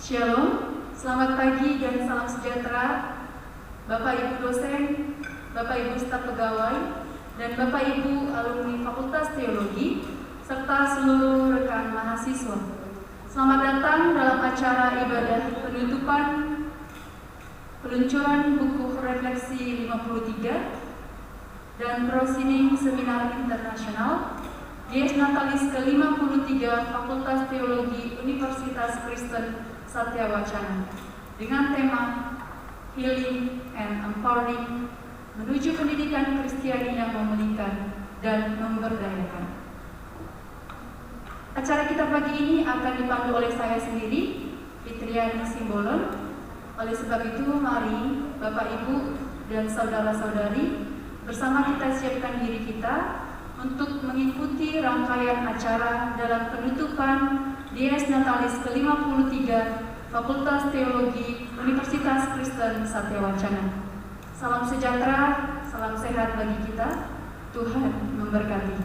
Shalom, selamat pagi dan salam sejahtera Bapak Ibu dosen, Bapak Ibu staf pegawai, dan Bapak Ibu alumni Fakultas Teologi, serta seluruh rekan mahasiswa. Selamat datang dalam acara ibadah penutupan peluncuran buku Refleksi 53 dan Proceeding Seminar Internasional Dies Natalis ke-53 Fakultas Teologi Universitas Kristen Satyawacana dengan tema Healing and Empowering menuju pendidikan Kristiani yang memulihkan dan memberdayakan. Acara kita pagi ini akan dipandu oleh saya sendiri, Fitriani Simbolon. Oleh sebab itu, mari Bapak Ibu dan saudara-saudari bersama kita siapkan diri kita untuk mengikuti rangkaian acara dalam penutupan Dies Natalis ke-53 Fakultas Teologi Universitas Kristen Satyawacana. Salam sejahtera, salam sehat bagi kita. Tuhan memberkati.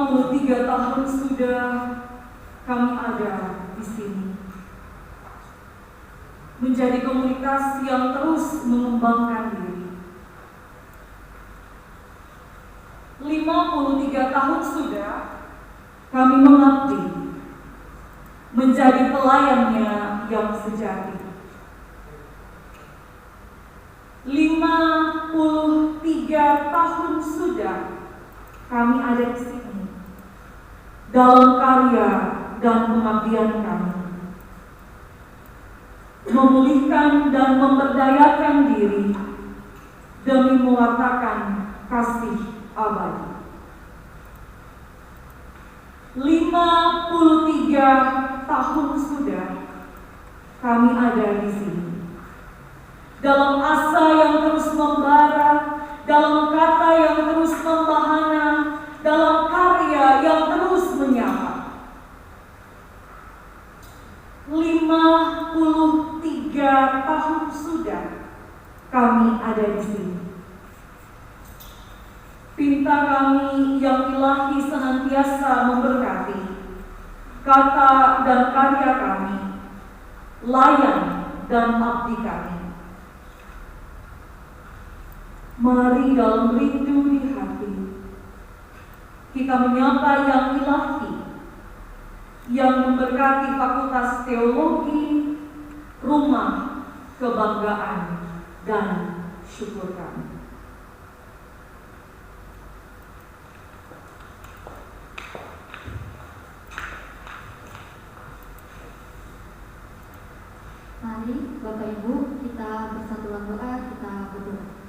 53 tahun sudah kami ada di sini. Menjadi komunitas yang terus mengembangkan diri. 53 tahun sudah kami mengabdi, menjadi pelayannya yang sejati. 53 tahun sudah kami ada di sini dalam karya dan pengabdian kami, memulihkan dan memberdayakan diri demi mewartakan kasih abadi. 53 tahun sudah kami ada di sini dalam asa yang terus membara, dalam kata yang terus membahana, dalam karya yang terus menyapa. 53 tahun sudah kami ada di sini. Pinta kami yang ilahi senantiasa memberkati kata dan karya kami, layan dan abdi kami. Mari dalam rindu di hati kita menyapa yang ilahi, yang memberkati Fakultas Teologi, rumah kebanggaan dan syukur kami. Mari Bapak Ibu kita bersatukan doa, kita berdoa.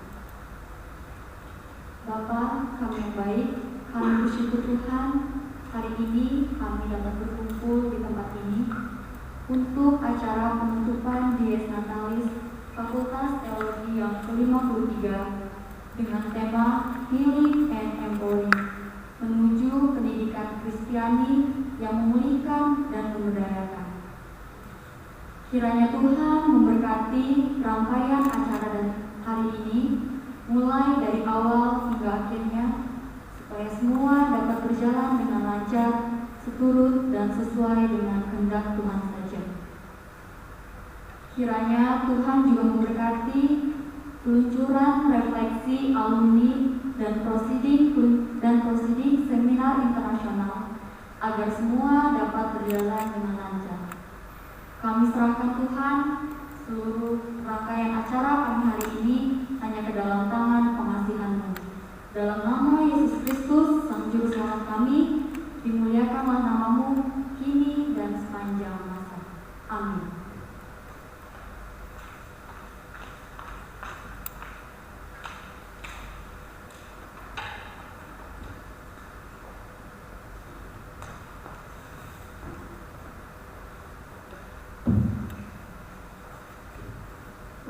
Bapa kami yang baik, kami bersyukur Tuhan, hari ini kami dapat berkumpul di tempat ini untuk acara penutupan Dies Natalis Fakultas Teologi yang ke-53 dengan tema Healing and Empowering, menuju pendidikan Kristiani yang memulihkan dan memberdayakan. Kiranya Tuhan memberkati rangkaian acara dan hari ini, mulai dari awal hingga akhirnya, supaya semua dapat berjalan dengan lancar, seturut dan sesuai dengan kehendak Tuhan saja. Kiranya Tuhan juga memberkati peluncuran refleksi alumni dan proceeding seminar internasional, agar semua dapat berjalan dengan lancar. Kami serahkan Tuhan seluruh rangkaian acara kami hari ini hanya ke dalam tangan pengasihan-Mu. Dalam nama Yesus Kristus, Sang Juru Selamat kami, dimuliakanlah nama-Mu kini dan sepanjang masa. Amin.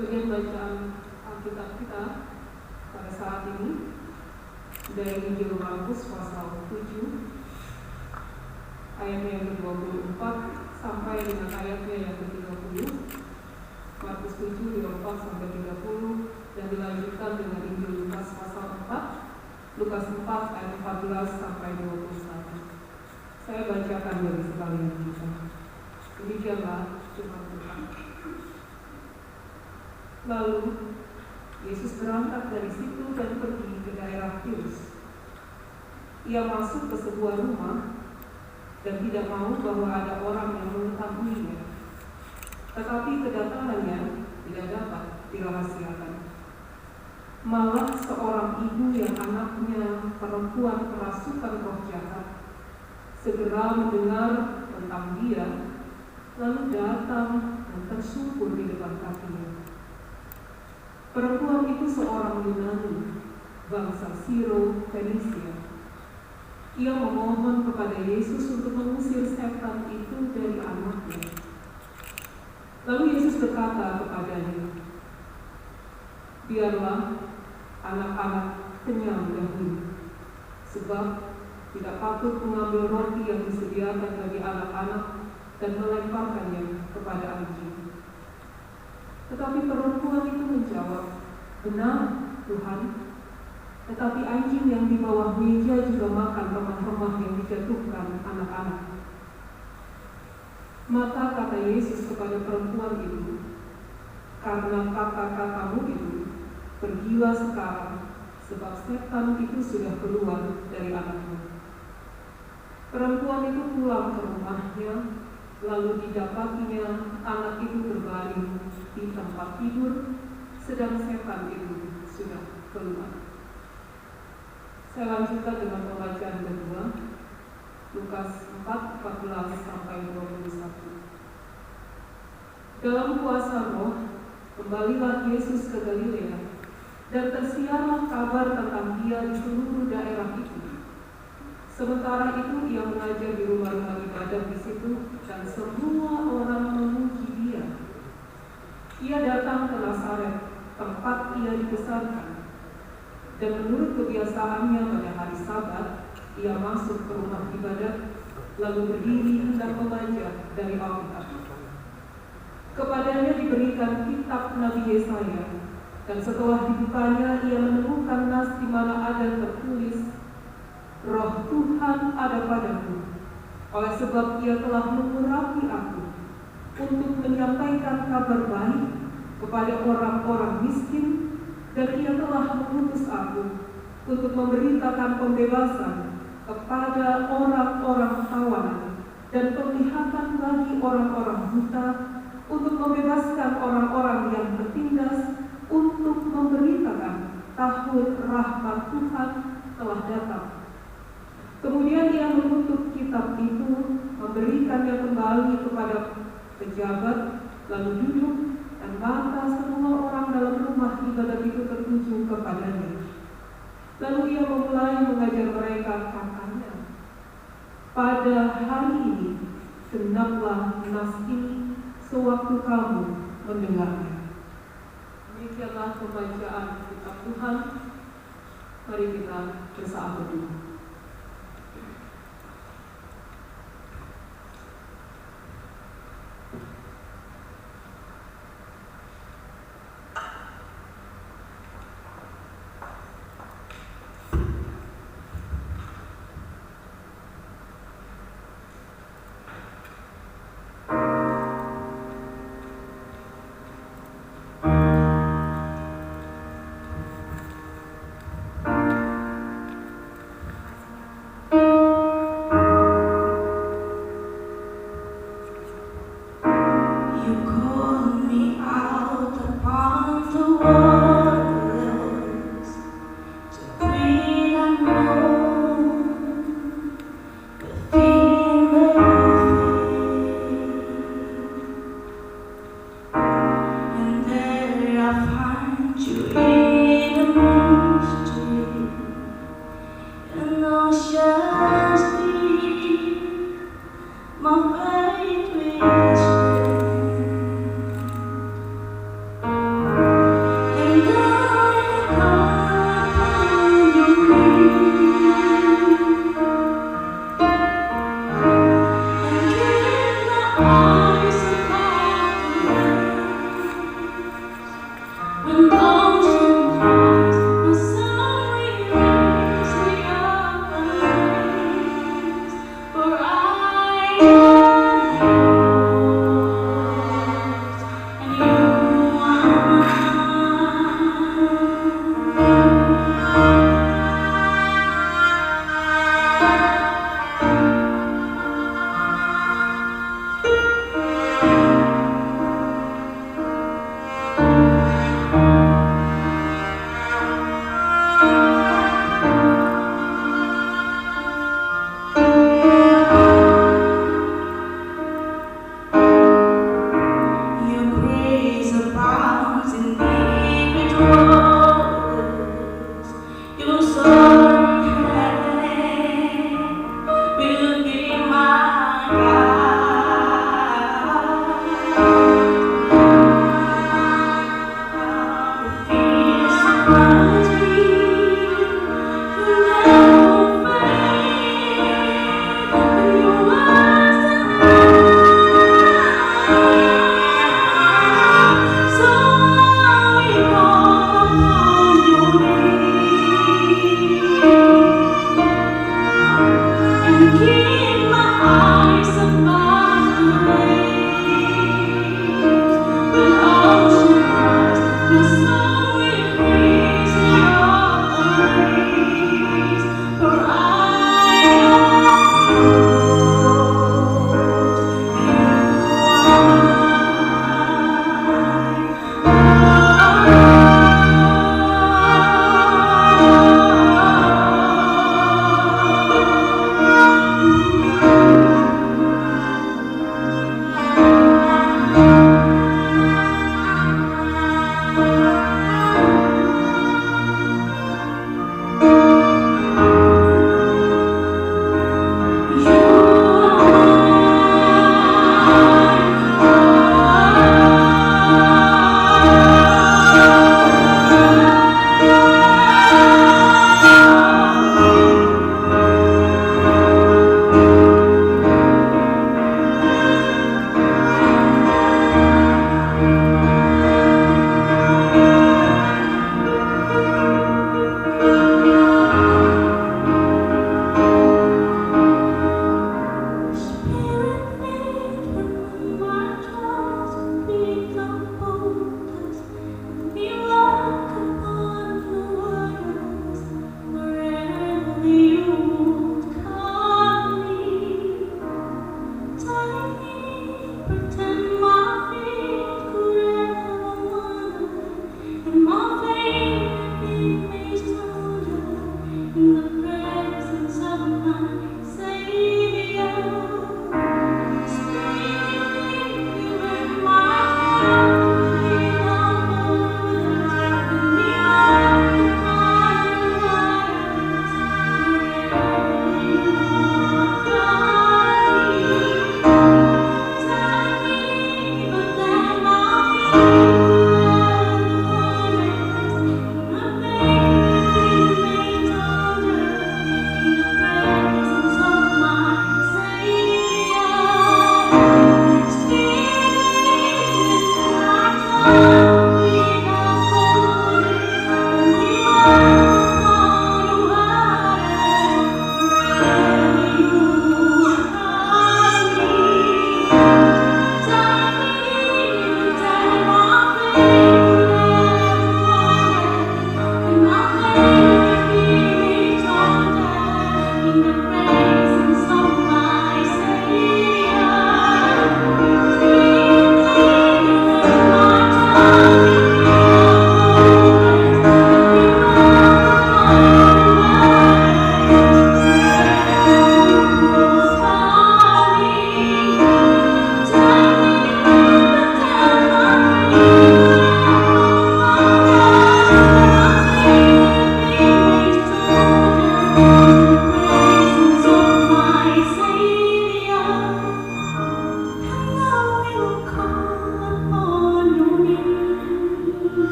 Bagian bacaan Alkitab kita pada saat ini dari Injil Markus pasal 7 ayatnya yang ke-24 sampai dengan ayatnya yang ke-30. Markus 7 24 sampai 30 dan dilanjutkan dengan Injil Lukas pasal 4, Lukas 4 ayat 14 sampai 21. Saya bacakan dari sekalian kita. Demikianlah firman Tuhan. Lalu Yesus berangkat dari situ dan pergi ke daerah Tirus. Ia masuk ke sebuah rumah dan tidak mau bahwa ada orang yang mengetahuinya. Tetapi kedatangannya tidak dapat dirahasiakan. Malah seorang ibu yang anaknya perempuan kerasukan roh jahat segera mendengar tentang dia, lalu datang dan tersungkur di depan kakinya. Perempuan itu seorang Yunani, bangsa Siro-Fenisia. Ia memohon kepada Yesus untuk mengusir setan itu dari anaknya. Lalu Yesus berkata kepadanya, biarlah anak-anak kenyang dahulu, sebab tidak patut mengambil roti yang disediakan bagi anak-anak dan melemparkannya kepada anjing. Tetapi perempuan itu menjawab, benar Tuhan, tetapi anjing yang di bawah meja juga makan remah-remah yang dijatuhkan anak-anak. Maka kata Yesus kepada perempuan itu, karena kata-katamu itu, pergilah sekarang, sebab setan itu sudah keluar dari anakmu. Perempuan itu pulang ke rumahnya, lalu didapatinya anak itu berbaring di tempat tidur, sedang setan itu sudah keluar. Saya lanjutkan dengan pembacaan kedua, Lukas 4:14-21. Dalam kuasa Roh, kembalilah Yesus ke Galilea, dan tersiarlah kabar tentang Dia di seluruh daerah itu. Sementara itu ia mengajar di rumah-rumah ibadah di situ, dan semua orang memuji Dia. Ia datang ke Nazaret, tempat ia dibesarkan. Dan menurut kebiasaannya pada hari Sabat, ia masuk ke rumah ibadat, lalu berdiri hendak membaca dari Alkitab. Kepadanya diberikan kitab Nabi Yesaya, dan setelah dibukanya ia menemukan nas di mana ada tertulis, Roh Tuhan ada padaku, oleh sebab Ia telah mengurapi aku untuk menyampaikan kabar baik kepada orang-orang miskin, dan Ia telah mengutus aku untuk memberitakan pembebasan kepada orang-orang tawanan dan penglihatan bagi orang-orang buta, untuk membebaskan orang-orang yang tertindas, untuk memberitakan tahun rahmat Tuhan telah datang. Kemudian ia menutup kitab itu, memberikannya kembali kepada pejabat, lalu duduk, dan mata semua orang dalam rumah ibadat itu tertuju kepadanya. Lalu ia memulai mengajar mereka, katanya, pada hari ini genaplah nas ini sewaktu kamu mendengarnya. Demikianlah pembacaan kitab Tuhan. Mari kita bersaat berdoa. For I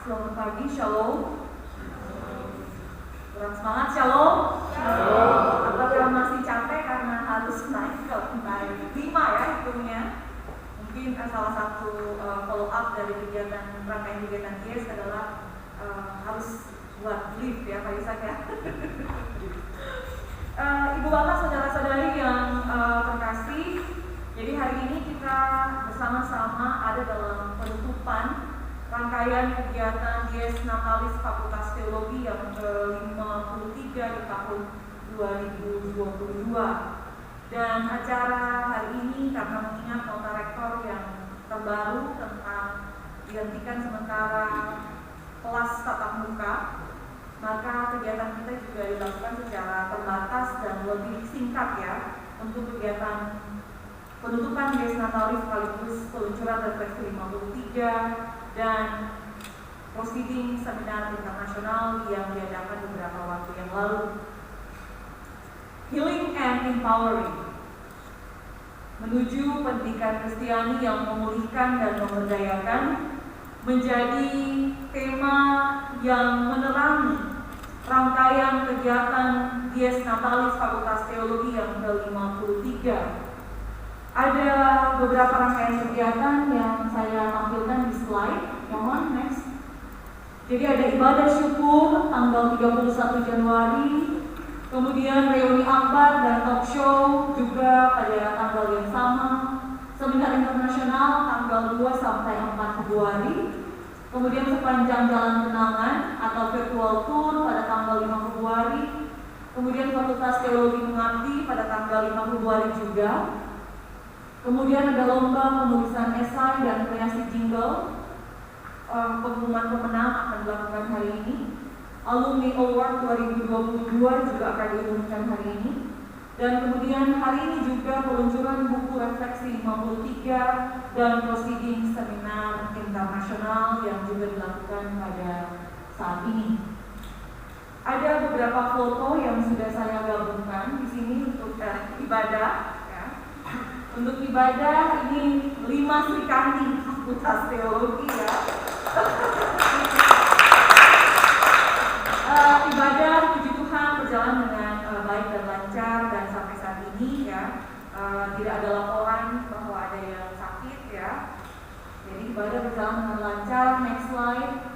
Selamat pagi, Shalom. Kurang semangat, Shalom. Apakah masih capek karena harus naik ke lantai 5 ya hitungnya? Mungkin salah satu follow up dari rangkaian kegiatan GIES adalah harus buat lift ya Pak Isak ya. Ibu bapak saudara-saudari yang terkasih, jadi hari ini kita bersama-sama ada dalam penutupan rangkaian kegiatan GIES Natalis Fakultas Teologi yang ke-53 di tahun 2022. Dan acara hari ini karena mengingat nota rektor yang terbaru tentang dihentikan sementara kelas tatap muka, maka kegiatan kita juga dilakukan secara terbatas dan lebih singkat ya, untuk kegiatan penutupan GIES Natalis sekaligus peluncuran refleksi 53 dan proceeding seminar internasional yang diadakan beberapa waktu yang lalu. Healing and Empowering, menuju pendidikan Kristiani yang memulihkan dan memberdayakan, menjadi tema yang menerangi rangkaian kegiatan GIES Natalis Fakultas Teologi yang ke-53. Ada beberapa rangkaian kegiatan yang saya tampilkan di slide. Mohon next. Jadi ada ibadah syukur tanggal 31 Januari, kemudian reuni akbar dan talk show juga pada tanggal yang sama, seminar internasional tanggal 2 sampai 4 Februari, kemudian sepanjang jalan kenangan atau virtual tour pada tanggal 5 Februari, kemudian Fakultas Teologi Mengabdi pada tanggal 5 Februari juga. Kemudian ada lomba penulisan esai dan kreasi jingle. Pengumuman pemenang akan dilakukan hari ini. Alumni Award 2022 juga akan diumumkan hari ini. Dan kemudian hari ini juga peluncuran buku refleksi 53 dan proceeding seminar internasional yang juga dilakukan pada saat ini. Ada beberapa foto yang sudah saya gabungkan di sini untuk ibadah. Untuk ibadah ini 5 Sri Kandi Fakultas Teologi ya. Ibadah puji Tuhan berjalan dengan baik dan lancar, dan sampai saat ini ya tidak ada laporan bahwa ada yang sakit ya. Jadi ibadah berjalan dengan lancar. Next slide.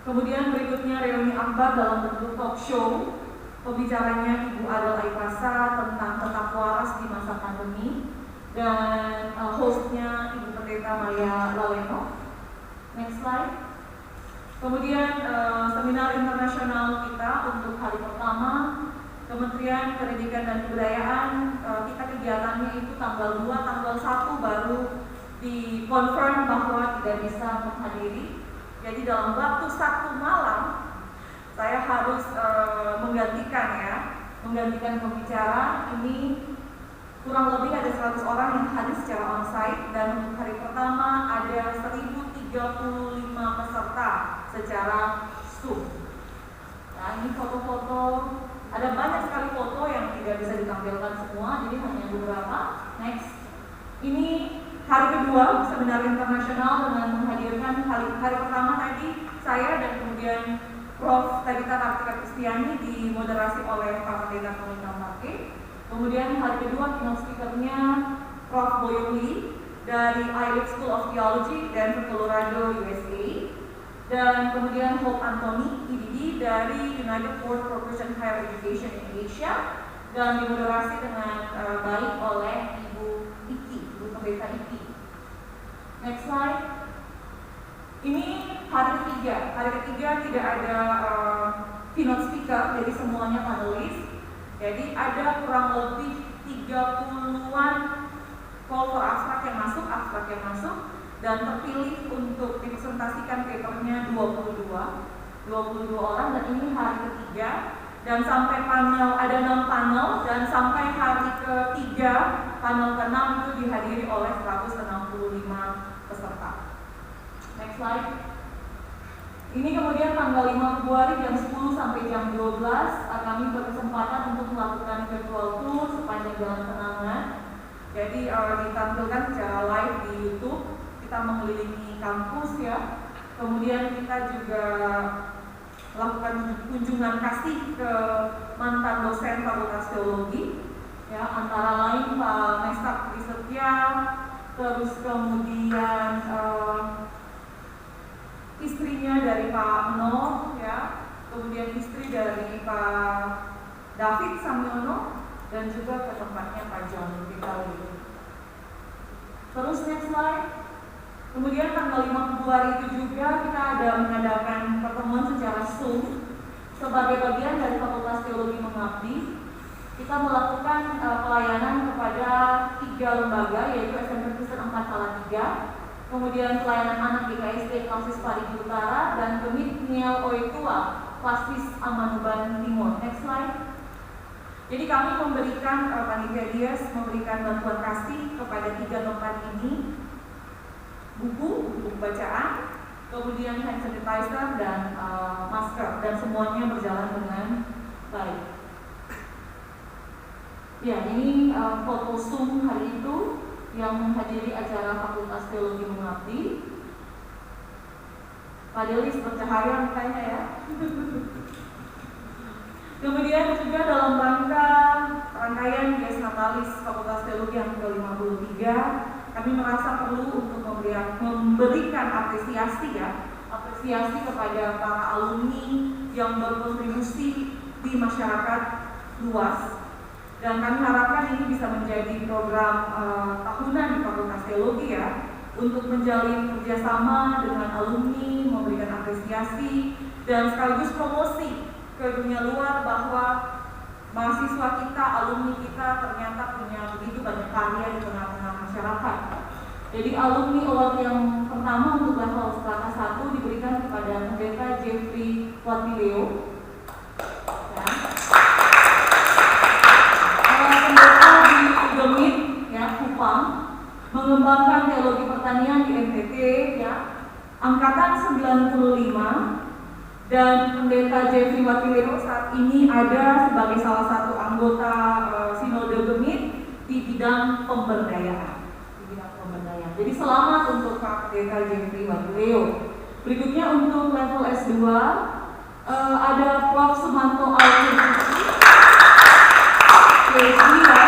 Kemudian berikutnya reuni akbar dalam bentuk talk show. Pembicaranya Ibu Adel Aipasa tentang tetap waras di masa pandemi, dan hostnya Ibu Pendeta Maya Laweno. Next slide. Kemudian seminar internasional kita untuk hari pertama, Kementerian Pendidikan dan Kebudayaan, kita kegiatannya itu tanggal 2, tanggal 1 baru dikonfirm bahwa tidak bisa menghadiri. Jadi dalam waktu 1 malam saya harus menggantikan pembicara. Ini kurang lebih ada 100 orang yang hadir secara onsite, dan untuk hari pertama ada 1035 peserta secara Zoom. Nah, ini foto-foto, ada banyak sekali foto yang tidak bisa ditampilkan semua, jadi hanya beberapa. Next. Ini hari kedua seminar internasional dengan menghadirkan hari pertama tadi saya dan kemudian Prof. Tabita Kartika Kristiani dimoderasi oleh Pak Pendeta Komunita Marke. Kemudian hari kedua keynote speaker-nya Prof. Boyong Lee dari Ivy School of Theology Denver, Colorado, USA. Dan kemudian Hope Anthony, EDD dari United for Progression Higher Education in Asia, dan dimoderasi dengan baik oleh Ibu Pendeta Iki. Next slide. Ini hari ketiga. Hari ketiga tidak ada keynote speaker, jadi semuanya panelis. Jadi ada kurang lebih 30-an call for abstract yang masuk, dan terpilih untuk dipresentasikan papernya 22 orang, dan ini hari ketiga. Dan sampai panel, ada 6 panel, dan sampai hari ketiga, panel ke-6 itu dihadiri oleh 165 peserta. Next slide. Ini kemudian tanggal 5 Februari jam 10 sampai jam 12 kami berkesempatan untuk melakukan virtual tour sepanjang Jalan Kenangan. Jadi ditampilkan secara live di YouTube. Kita mengelilingi kampus ya, Kemudian kita juga melakukan kunjungan kasih ke mantan dosen Fakultas Teologi, ya, antara lain Pak Mesak Trisetya, terus kemudian istrinya dari Pak Eno, ya, kemudian istri dari Pak David Samyono, dan juga ke tempatnya Pak John Vitali. Terus next slide. Kemudian tanggal 5 Februari itu juga kita ada mengadakan pertemuan secara Zoom sebagai bagian dari Fakultas Teologi Mengabdi. Kita melakukan pelayanan kepada 3 lembaga, yaitu SMP Kristen 4 Salatiga, kemudian pelayanan anak di KSD Klasis Parigi Utara, dan Gemit Niel Oitua Klasis Amanuban Timur. Next slide. Jadi kami memberikan, panitia Dias memberikan bantuan kasih kepada 3 tempat ini, buku bacaan, kemudian hand sanitizer dan masker, dan semuanya berjalan dengan baik. Ya, ini foto Zoom hari itu yang menghadiri acara Fakultas Teologi Mengabdi. Pak Delis bercahaya mukanya ya. Kemudian juga dalam rangkaian Dies Natalis Fakultas Teologi yang ke-53, kami merasa perlu untuk memberikan apresiasi kepada para alumni yang berkontribusi di masyarakat luas, dan kami harapkan ini bisa menjadi program tahunan di Fakultas Teologi, ya, untuk menjalin kerjasama dengan alumni, memberikan apresiasi dan sekaligus promosi ke dunia luar bahwa mahasiswa kita, alumni kita ternyata punya begitu banyak karya di tengah-tengah masyarakat. Jadi alumni award yang pertama untuk level strata 1 diberikan kepada Pendeta Jeffrey Watileo, ya. Pendeta di Gemit, ya, Kupang, mengembangkan teologi pertanian di NTT, ya, angkatan 95. Dan Pendeta Jeffrey Watileo saat ini ada sebagai salah satu anggota Sinode Gemit di bidang pemberdayaan. Jadi selamat untuk Pak Pendeta Jeffrey Watileo. Berikutnya untuk level S2 ada Prof. Sumanto Alfursi, PhD, ya,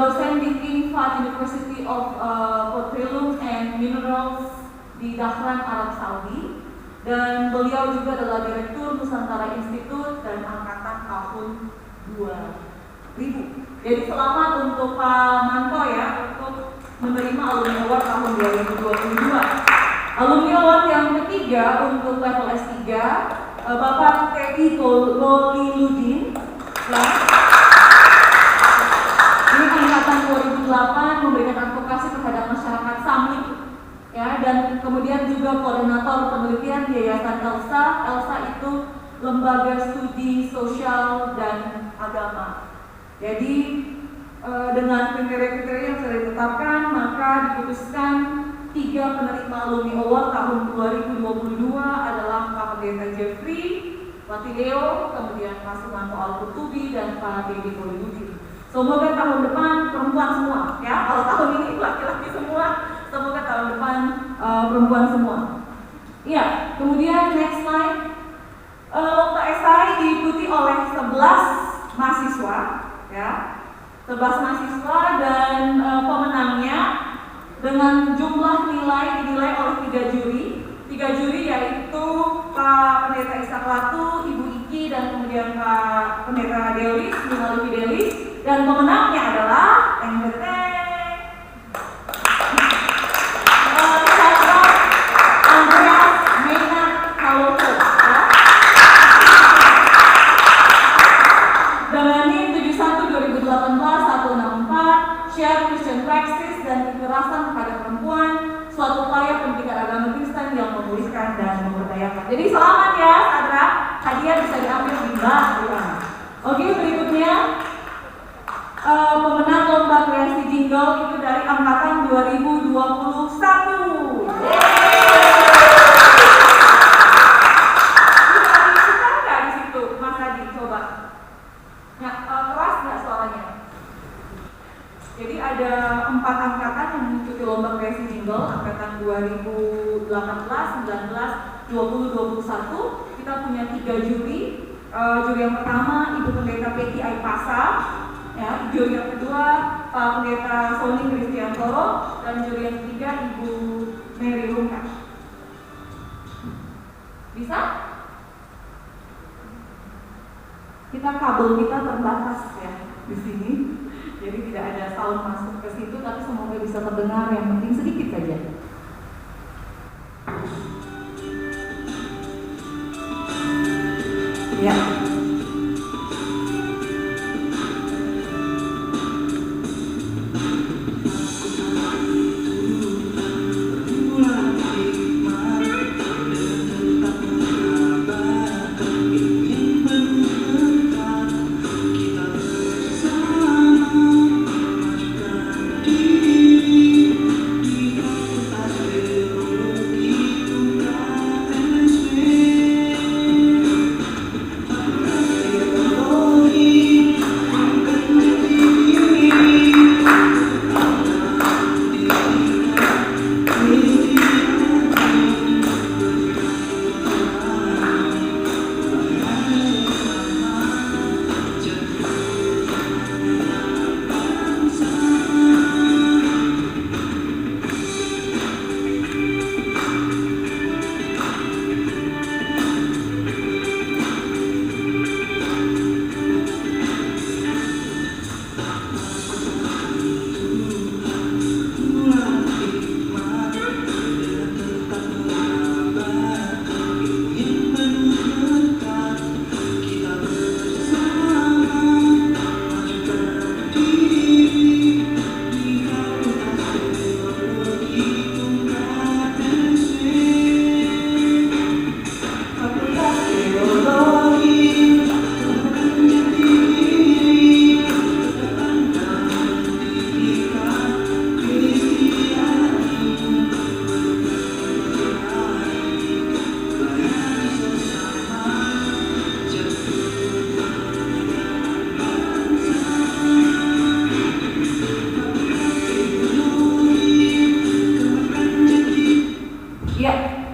dosen di King Fahd University of Petroleum and Minerals di Dhahran, Arab Saudi. Dan beliau juga adalah Direktur Nusantara Institute dan angkatan tahun 2000. Jadi selamat untuk Pak Manto, ya, untuk menerima Alumni Award tahun 2022. Alumni Award yang ketiga untuk level S3, Bapak Teddy Goliludin, ya. Ini angkatan 2008 memberikan advokasi terhadap masyarakat Sami, ya, dan kemudian juga koordinator penelitian di Yayasan Elsa. Elsa itu lembaga studi sosial dan agama. Jadi dengan kriteria-kriteria yang sudah ditetapkan, maka diputuskan 3 penerima Alumni Award tahun 2022 adalah Pak Pendeta Jeffrey Watileo, kemudian Pak Sumanto Alfurtubi, dan Pak Teddy Goliludin. Semoga tahun depan perempuan semua, ya. Kalau tahun ini laki-laki semua, semoga tahun depan perempuan semua. Iya, kemudian next slide. Lomba esai diikuti oleh 11 mahasiswa, ya. 11 mahasiswa, dan pemenangnya dengan jumlah nilai dinilai oleh 3 juri. 3 juri yaitu Pak Pendeta Ishak Latu, Ibu Iki, dan kemudian Pak Pendeta Delis, Bung Fidelis, dan pemenangnya adalah Andreas Maynard Kaloto, ya. Dengan NIM 71/2018-164, Share Christian Practice dan Kekerasan terhadap Perempuan, suatu upaya pendidikan agama Kristen yang memulihkan dan memberdayakan. Jadi selamat ya, Sadra. Hadiah bisa diambil di belakang. Oke, berikutnya pemenang lomba kreasi jingle itu dari angkatan 2021. Suka nggak di situ, Mas Adi? Coba. Ya, keras nggak suaranya? Jadi ada 4 angkatan yang mengikuti lomba kreasi jingle, angkatan 2018, 19, 2021 kita punya 3 juri. Juri yang pertama Ibu Pendeta Peggy Aipasa, ya. Juri yang kedua Pak Pendeta Sony Kristiantoro, dan juri yang ketiga Ibu Mary Rungka. Bisa? Kita kabel kita terbatas ya di sini, jadi tidak ada sound masuk ke situ, tapi semoga bisa terdengar, yang penting sedikit saja. Ya.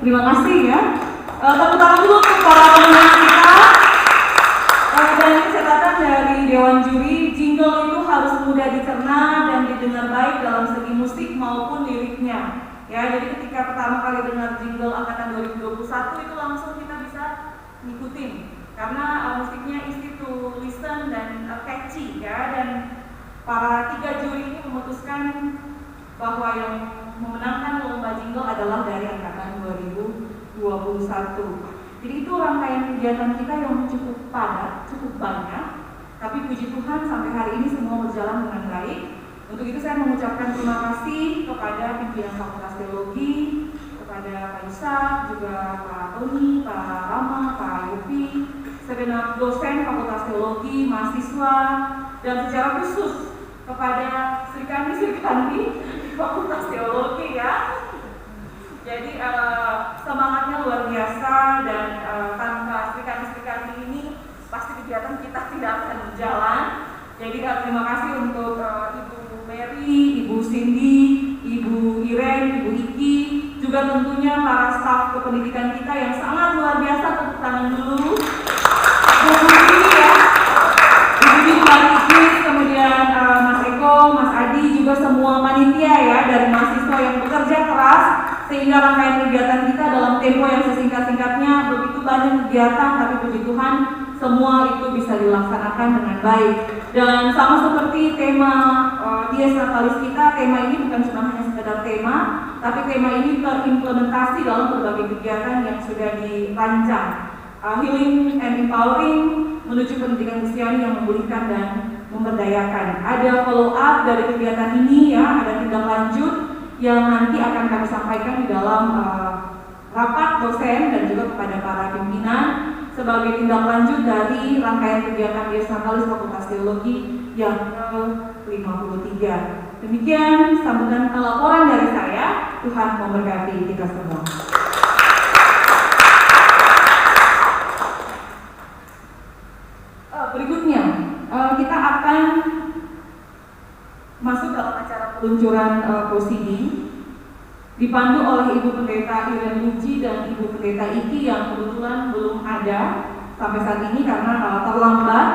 Terima kasih ya. Tepuk tangan dulu untuk para pemenang kita. Dan catatan dari Dewan Juri, jingle itu harus mudah dicerna dan didengar baik dalam segi musik maupun liriknya. Ya, jadi ketika pertama kali dengar jingle angkatan 2021 itu langsung kita bisa ngikutin karena musiknya easy to listen dan catchy ya. Dan para 3 juri ini memutuskan bahwa yang memenangkan lomba jingle adalah dari angkatan 2021. Jadi itu rangkaian kegiatan kita yang cukup padat, cukup banyak. Tapi puji Tuhan sampai hari ini semua berjalan dengan baik. Untuk itu saya mengucapkan terima kasih kepada pimpinan Fakultas Teologi, kepada Pak Yusuf, juga Pak Tony, Pak Rama, Pak Yopi, segenap dosen Fakultas Teologi, mahasiswa, dan secara khusus kepada Sri Kandi Fakultas Teologi ya. Jadi semangatnya luar biasa, dan tanpa Sri Kandi ini pasti kegiatan kita tidak akan berjalan. Jadi terima kasih untuk Ibu Mary, Ibu Cindy, Ibu Iren, Ibu Iki, juga tentunya para staf kependidikan kita yang sangat luar biasa. Tepuk tangan dulu. Bu Budi ya, Bu Budi, Mbak Iki, kemudian Mas Eko, Mas Adi, juga semua panitia ya dari mahasiswa yang bekerja keras sehingga rangkaian kegiatan kita dalam tempo yang sesingkat-singkatnya begitu banyak kegiatan, tapi puji Tuhan semua itu bisa dilaksanakan dengan baik. Dan sama seperti tema Dies Natalis kita, tema ini bukan cuma hanya sekedar tema, tapi tema ini terimplementasi dalam berbagai kegiatan yang sudah dirancang. Healing and empowering menuju pendidikan Kristiani yang memulihkan dan memberdayakan. Ada follow up dari kegiatan ini ya, ada tindak lanjut yang nanti akan kami sampaikan di dalam rapat dosen dan juga kepada para pimpinan sebagai tindak lanjut dari rangkaian kegiatan Dies Natalis Fakultas Teologi yang ke-53. Demikian sambutan laporan dari saya. Tuhan memberkati kita semua. Berikutnya kita akan masuk dalam acara peluncuran proceeding. Di dipandu oleh Ibu Pendeta Irene Luci dan Ibu Pendeta Iki yang kebetulan belum ada sampai saat ini karena terlambat.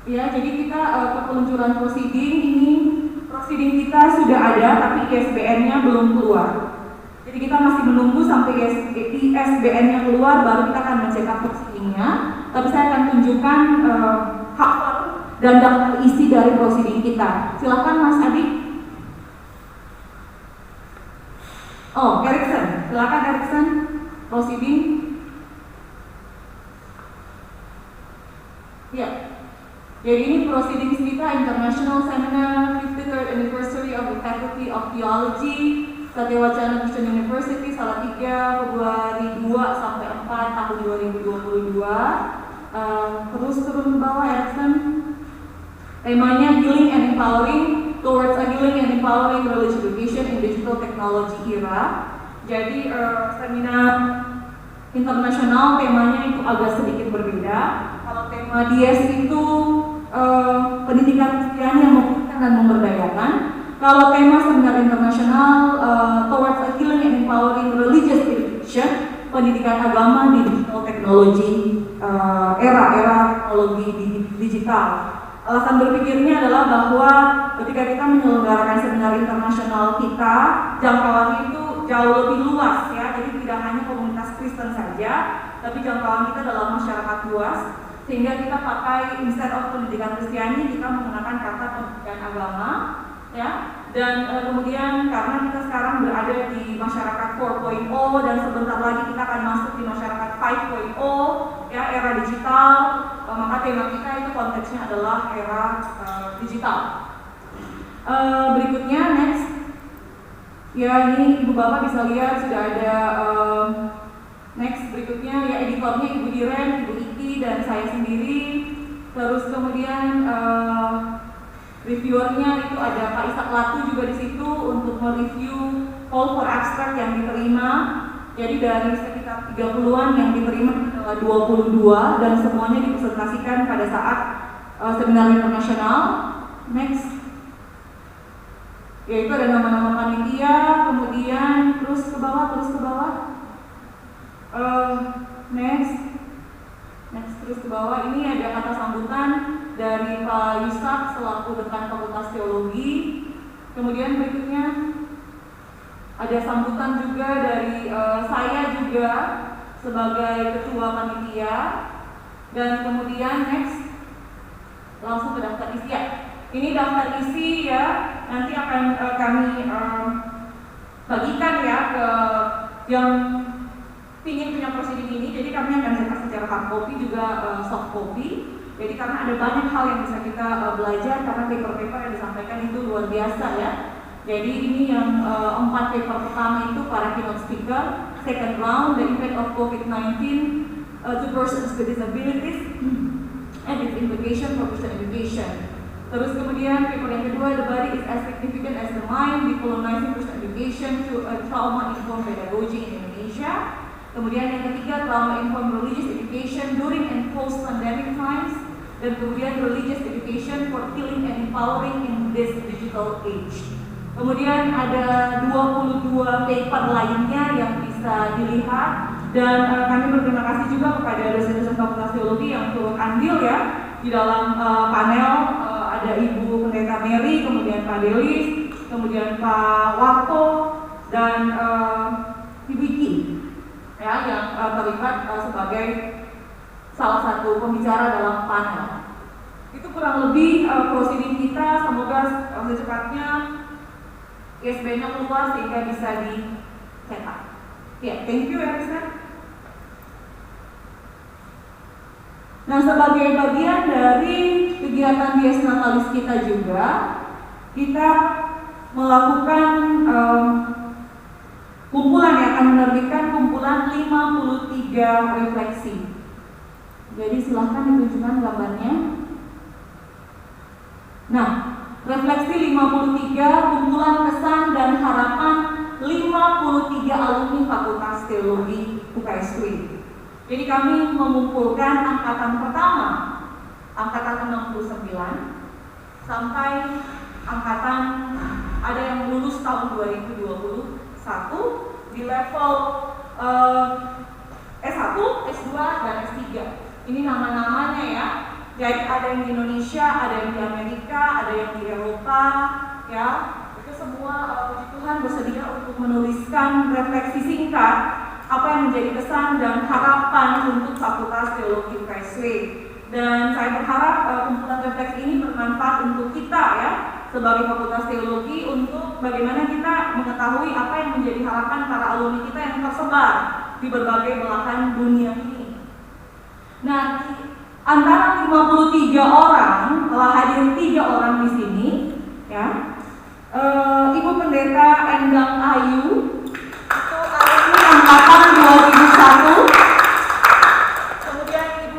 Ya, jadi kita ke peluncuran prosiding kita sudah ada, tapi ISBN-nya belum keluar. Jadi kita masih menunggu sampai ISBN-nya keluar, baru kita akan mencetak prosidingnya. Tapi saya akan tunjukkan hak dan daftar isi dari prosiding kita. Silakan Mas Adi. Oh, Erikson, silakan Erikson, prosiding. Ya. Jadi ini proceedings kita International Seminar 53rd Anniversary of the Faculty of Theology Satya Wacana Christian University Salatiga Februari 2 sampai 4 tahun 2022. Terus turun ke bawah Erikson. Temanya Healing and Empowering Towards a Healing and Empowering Religious Education in Digital Technology Era. Jadi seminar internasional temanya itu agak sedikit berbeda. Kalau tema DIES itu pendidikan Kristiani yang membutuhkan dan memberdayakan. Kalau tema seminar internasional Towards a Healing and Empowering Religious Education, pendidikan agama di digital teknologi, era teknologi digital. Alasan berpikirnya adalah bahwa ketika kita menyelenggarakan seminar internasional kita, jangkauannya itu jauh lebih luas ya. Jadi tidak hanya komunitas Kristen saja, tapi jangkauan kita adalah masyarakat luas. Sehingga kita pakai instead of pendidikan Kristiani, kita menggunakan kata pendidikan agama, ya. Dan kemudian karena kita sekarang berada di masyarakat 4.0 dan sebentar lagi kita akan masuk di masyarakat 5.0, ya, era digital, maka tema kita itu konteksnya adalah era digital. Berikutnya next, ya ini ibu bapak bisa lihat sudah ada next berikutnya ya editornya Ibu Diren, Ibu Iki dan saya sendiri. Terus kemudian reviewernya itu ada Pak Ishak Latu juga di situ untuk mereview call for abstract yang diterima. Jadi dari sekitar 30-an yang diterima 22 dan semuanya dipresentasikan pada saat seminar internasional. Next. Yaitu ada nama-nama panitia, kemudian terus ke bawah. Next terus ke bawah. Ini ada kata sambutan dari Pak Yusak selaku dekan Fakultas Teologi. Kemudian berikutnya ada sambutan juga dari saya juga sebagai ketua panitia. Dan kemudian next langsung ke daftar isi ya. Ini daftar isi ya. Nanti akan kami bagikan ya ke yang ingin punya prosiding ini. Jadi kami akan cetak secara hard copy juga soft copy. Jadi karena ada banyak hal yang bisa kita belajar karena paper-paper yang disampaikan itu luar biasa ya. Jadi ini yang 4 paper pertama itu para keynote speaker, second round the impact of COVID-19 to persons with disabilities and its implication for Christian education. Terus kemudian paper yang kedua, the body is as significant as the mind, decolonizing Christian education to a trauma-informed pedagogy in Indonesia. Kemudian yang ketiga, trauma-informed religious education during and post-pandemic times. Dan kemudian religious education for healing and empowering in this digital age. Kemudian ada 22 paper lainnya yang bisa dilihat. Dan kami berterima kasih juga kepada dosen-dosen Fakultas Teologi yang turut andil ya di dalam panel. Ada Ibu Pendeta Mary, kemudian Pak Delis, kemudian Pak Wakto, dan Ibu Iki ya, yang terlibat sebagai salah satu pembicara dalam panel. Itu kurang lebih prosiding kita. Semoga secepatnya ISBN-nya keluar sehingga bisa dicetak. Ya, thank you Erikson. Nah, sebagai bagian dari kegiatan Dies Natalis kita juga, kita melakukan kumpulan yang akan menerbitkan kumpulan 53 refleksi. Jadi silahkan ditunjukkan gambarnya. Nah, refleksi 53 kumpulan kesan dan harapan 53 alumni Fakultas Teologi UKSW. Jadi kami mengumpulkan angkatan pertama, angkatan 69 sampai angkatan ada yang lulus tahun 2021 di level S1, S2, dan S3. Ini nama-namanya ya. Jadi ada yang di Indonesia, ada yang di Amerika, ada yang di Eropa, ya. Itu semua puji Tuhan bersedia untuk menuliskan refleksi singkat apa yang menjadi kesan dan harapan untuk Fakultas Teologi UKSW. Dan saya berharap kumpulan refleksi ini bermanfaat untuk kita ya, sebagai Fakultas Teologi, untuk bagaimana kita mengetahui apa yang menjadi harapan para alumni kita yang tersebar di berbagai belahan dunia ini. Nah, antara 53 orang, telah hadir 3 orang di sini ya. Ibu Pendeta Endang Ayu itu alumni angkatan 2001.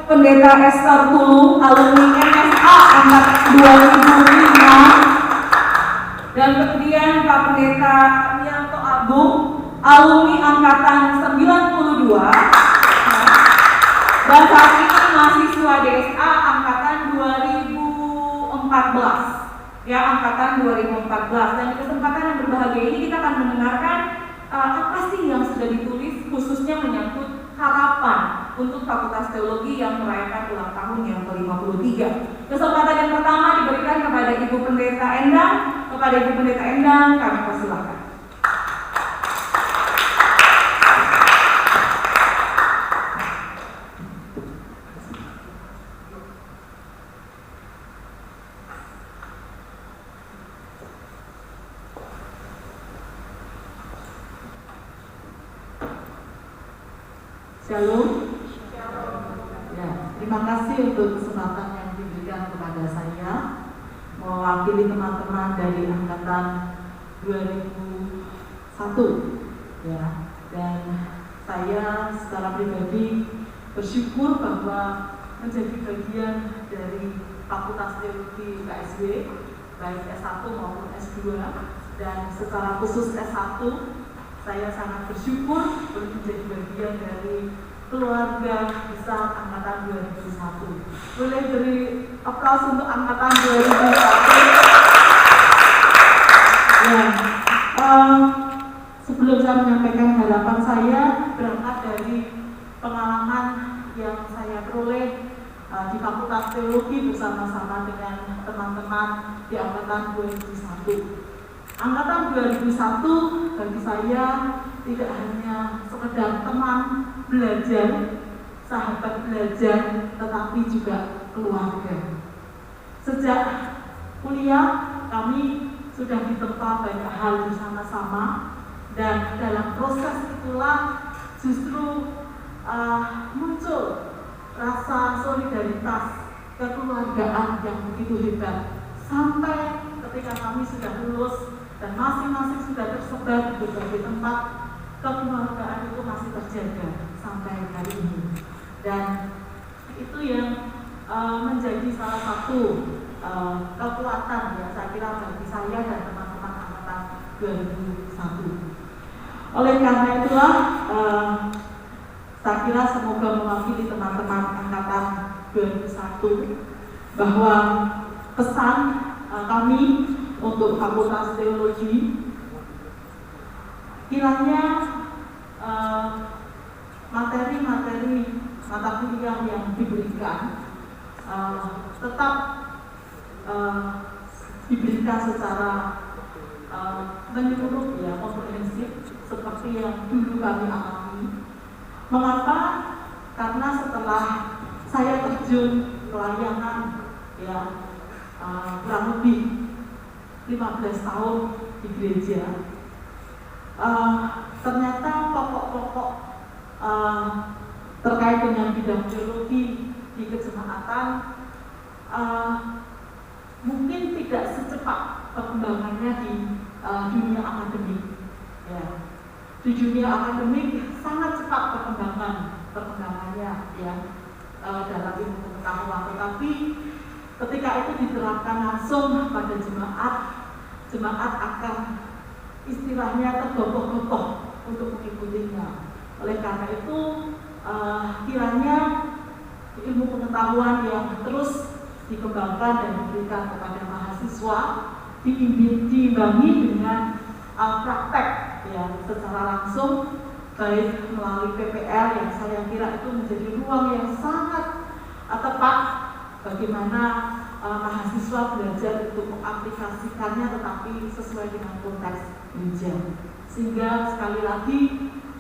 Pendeta Esther Tulung, alumni MSA angkatan 2005, dan kemudian Pak Pendeta Mianto Agung, alumni angkatan 92, dan saat ini mahasiswa DSA angkatan 2014, ya, angkatan 2014. Dan di kesempatan yang berbahagia ini kita akan mendengarkan apa sih yang sudah ditulis khususnya menyangkut harapan untuk Fakultas Teologi yang merayakan ulang tahun yang ke-53. Kesempatan yang pertama diberikan kepada Ibu Pendeta Endang. Kepada Ibu Pendeta Endang kami persilakan. Shalom. Ya, terima kasih untuk kesempatan yang diberikan kepada saya mewakili teman-teman dari angkatan 2001. Ya, dan saya secara pribadi bersyukur bahwa menjadi bagian dari Fakultas Teologi UKSW, baik S1 maupun S2, dan secara khusus S1. Saya sangat bersyukur menjadi bagian dari keluarga besar angkatan 2001. Boleh beri aplaus untuk angkatan 2001. Ya, sebelum saya menyampaikan harapan saya, berangkat dari pengalaman yang saya peroleh di Fakultas Teologi bersama-sama dengan teman-teman di angkatan 2001. Angkatan 2001 bagi saya tidak hanya sekedar teman belajar, sahabat belajar, tetapi juga keluarga. Sejak kuliah kami sudah ditempa banyak hal bersama-sama, dan dalam proses itulah justru muncul rasa solidaritas kekeluargaan yang begitu hebat, sampai ketika kami sudah lulus dan masing-masing sudah tersebar di berbagai tempat, kekeluargaan itu masih terjaga sampai hari ini. Dan itu yang menjadi salah satu kekuatan ya, saya kira bagi saya dan teman-teman angkatan 2001. Oleh karena itulah saya kira semoga mewakili teman-teman angkatan 2001 bahwa pesan kami untuk Fakultas Teologi, kiranya materi-materi mata kuliah yang diberikan tetap diberikan secara menyeluruh ya, komprehensif seperti yang dulu kami alami. Mengapa? Karena setelah saya terjun pelayanan ya kurang lebih 15 tahun di gereja, ternyata pokok-pokok terkait dengan bidang teologi di kejemaatan mungkin tidak secepat perkembangannya di dunia akademik. Ya, di dunia akademik sangat cepat perkembangannya ya dalam ilmu pengetahuan, tetapi ketika itu diterapkan langsung pada jemaat akan istilahnya tergopoh-gopoh untuk mengikutinya. Oleh karena itu kiranya ilmu pengetahuan yang terus dikembangkan dan diberikan kepada mahasiswa diimbangi dengan praktek ya secara langsung, baik melalui PPL yang saya kira itu menjadi ruang yang sangat tepat bagaimana mahasiswa belajar untuk mengaplikasikannya tetapi sesuai dengan konteks gereja, sehingga sekali lagi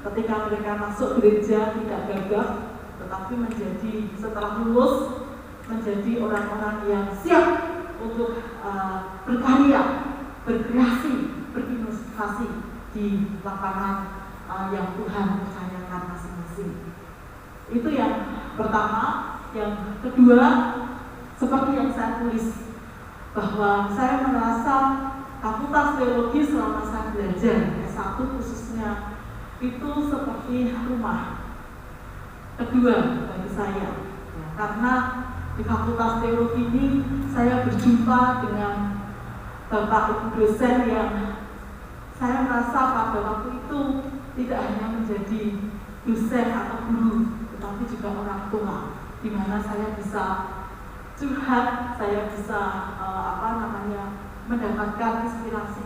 ketika mereka masuk gereja tidak gagap tetapi menjadi setelah lulus menjadi orang-orang yang siap untuk berkarya, berkreasi, berinovasi di lapangan yang Tuhan percayakan masing-masing. Itu yang pertama. Yang kedua, seperti yang saya tulis, bahwa saya merasa Fakultas Teologi selama saya belajar S1 khususnya itu seperti rumah kedua bagi saya ya, karena di Fakultas Teologi ini saya berjumpa dengan Bapak Ibu dosen yang saya merasa pada waktu itu tidak hanya menjadi dosen atau guru, tetapi juga orang tua, di mana saya bisa curhat, saya bisa mendapatkan inspirasi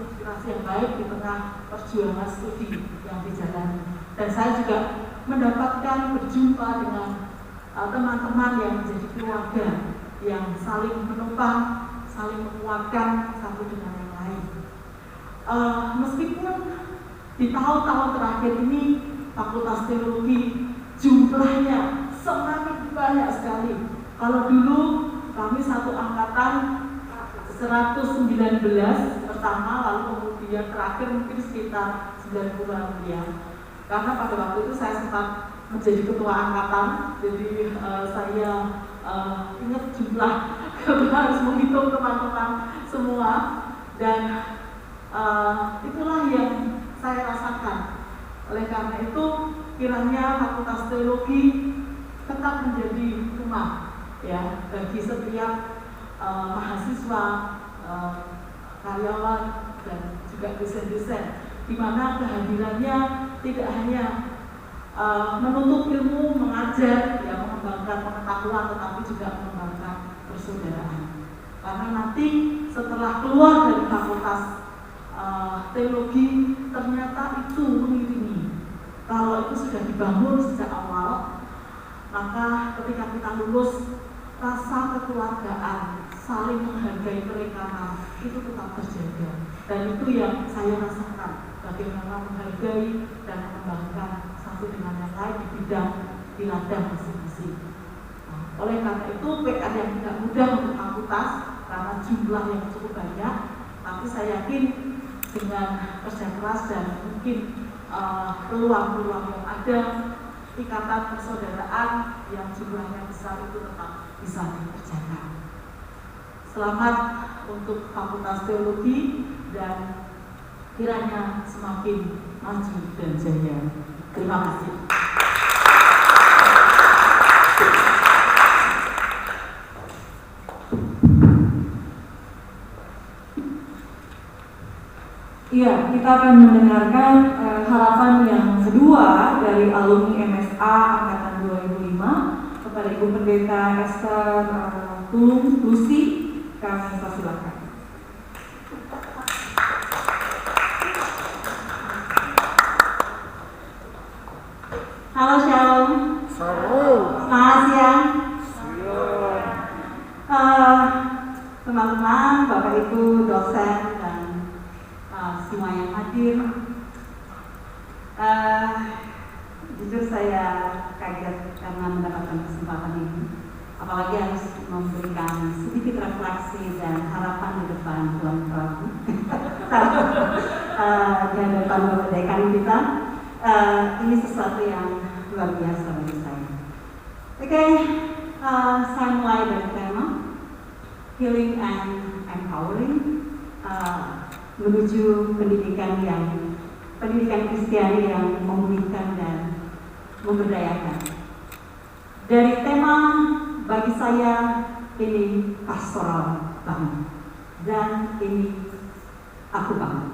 yang baik di tengah perjuangan studi yang dijalani. Dan saya juga mendapatkan berjumpa dengan teman-teman yang menjadi keluarga yang saling menopang, saling menguatkan satu dengan yang lain. Meskipun di tahun-tahun terakhir ini Fakultas Teologi jumlahnya semakin banyak sekali. Kalau dulu kami satu angkatan 119 pertama, lalu kemudian terakhir mungkin sekitar 90-an ya. Karena pada waktu itu saya sempat menjadi ketua angkatan, jadi saya ingat jumlah, harus menghitung teman-teman semua, dan itulah yang saya rasakan. Oleh karena itu, kiranya Fakultas Teologi tetap menjadi rumah ya bagi setiap mahasiswa, karyawan dan juga dosen-dosen, di mana kehadirannya tidak hanya menuntut ilmu, mengajar, ya mengembangkan pengetahuan, tetapi juga mengembangkan persaudaraan. Karena nanti setelah keluar dari Fakultas Teologi, ternyata itu mengiringi. Kalau itu sudah dibangun sejak awal, maka ketika kita lulus, rasa kekeluargaan, saling menghargai perekanan itu tetap terjaga. Dan itu yang saya rasakan, bagaimana menghargai dan mengembangkan satu dengan yang lain di bidang di ladang masing-masing. Oleh karena itu PR yang tidak mudah untuk fakultas karena jumlah yang cukup banyak, tapi saya yakin dengan kerja keras dan mungkin peluang-peluang yang ada, ikatan persaudaraan yang jumlahnya besar itu tetap bisa dikerjakan. Selamat untuk Fakultas Teologi dan kiranya semakin maju dan jaya. Terima kasih. Iya, kita akan mendengarkan harapan yang kedua dari alumni MSA Angkatan 2005 kepada Ibu Pendeta Esther Tulung Lucy. Kami persilakan. Halo Shalom. Selamat siang. Teman-teman, Bapak Ibu dosen dan semua yang hadir. Jujur saya kaget karena mendapatkan kesempatan ini. Apalagi harus memberikan sedikit refleksi dan harapan di depan Tuhan Prabu dan depan Bapak Dekan kita. Ini sesuatu yang luar biasa bagi saya. Oke, saya mulai dari tema Healing and Empowering, menuju pendidikan Kristiani yang memulihkan dan memberdayakan. Dari tema bagi saya ini pastoral banget dan ini aku banget.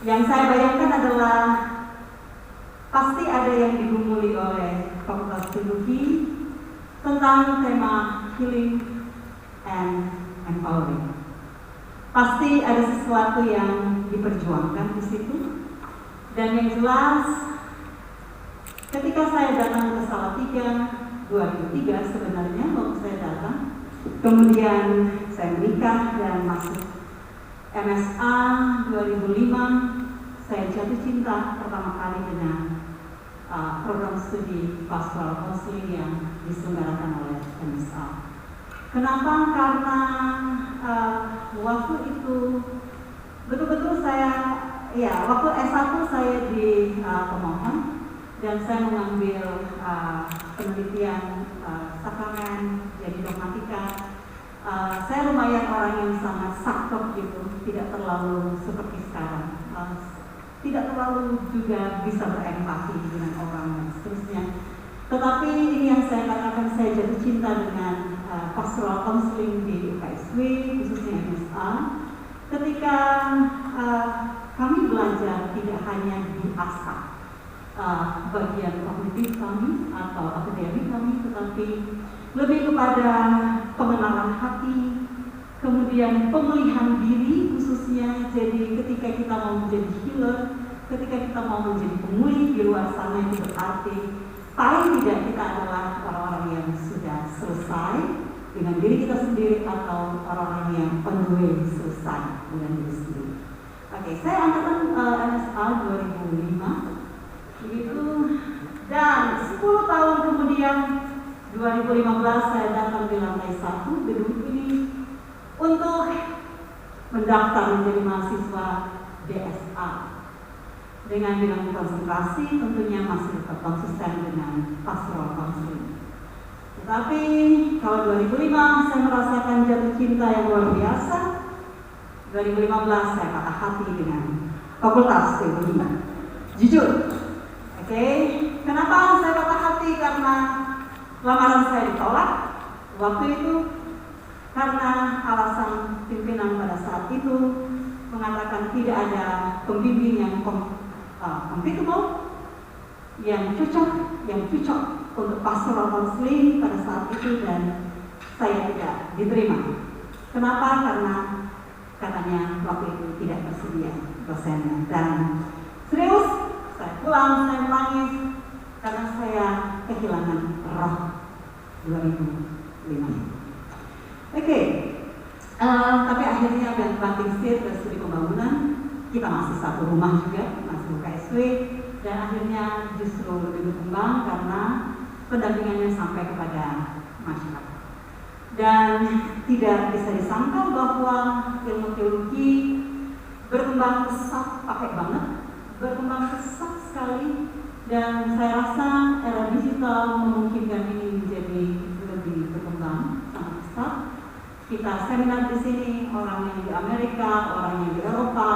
Yang saya bayangkan adalah pasti ada yang digumuli oleh Fakultas Teologi tentang tema healing and empowering. pasti ada sesuatu yang diperjuangkan di situ. Dan yang jelas, ketika saya datang ke Salatiga 2003 sebenarnya waktu saya datang, kemudian saya menikah dan masuk MSA 2005, saya jatuh cinta pertama kali dengan program studi pastoral counseling yang diselenggarakan oleh MSA. Kenapa? Karena waktu itu betul-betul saya, waktu S1 saya di pemohon dan saya mengambil penelitian sakramen, jadi dogmatika. Saya lumayan orang yang sangat saklek gitu, tidak terlalu seperti sekarang, tidak terlalu juga bisa berempati dengan orang dan seterusnya. Tetapi ini yang saya katakan, saya jatuh cinta dengan pastoral counseling di UKSW, khususnya MSA. Ketika kami belajar tidak hanya diasah bagian kognitif kami atau akademik kami, tetapi lebih kepada pengenalan hati, kemudian pemulihan diri khususnya. Jadi ketika kita mau menjadi healer, ketika kita mau menjadi pemulih di luar sana, itu berarti paling tidak kita adalah orang-orang yang sudah selesai dengan diri kita sendiri atau orang-orang yang on the way selesai dengan diri sendiri. Oke, saya angkatan MSA 2005 begitu, dan 10 tahun kemudian 2015 saya datang di lantai 1 gedung ini untuk mendaftar menjadi mahasiswa DSA dengan bidang konsentrasi tentunya masih tetap konsisten dengan pastoral counseling. Tetapi kalau 2005 saya merasakan jatuh cinta yang luar biasa. 2015 saya patah hati dengan fakultas teologi. Jujur, oke. Kenapa saya patah hati? Karena lamaran saya ditolak waktu itu karena alasan pimpinan pada saat itu mengatakan tidak ada pembimbing yang compatible, yang cocok untuk pastoral counseling pada saat itu, dan saya tidak diterima. Kenapa? Karena katanya waktu itu tidak tersedia dosennya. Dan serius, saya pulang, saya menangis karena saya kehilangan roh 2005. Oke. Tapi akhirnya banting setir ke studi pembangunan, kita masih satu rumah juga, masih UKSW, dan akhirnya justru lebih berkembang karena pendampingannya sampai kepada masyarakat. Dan tidak bisa disangka bahwa ilmu teologi berkembang pesat, berkembang pesat sekali, dan saya rasa era digital memungkinkan ini menjadi lebih berkembang sangat pesat. Kita seminar di sini, orang yang di Amerika, orang yang di Eropa,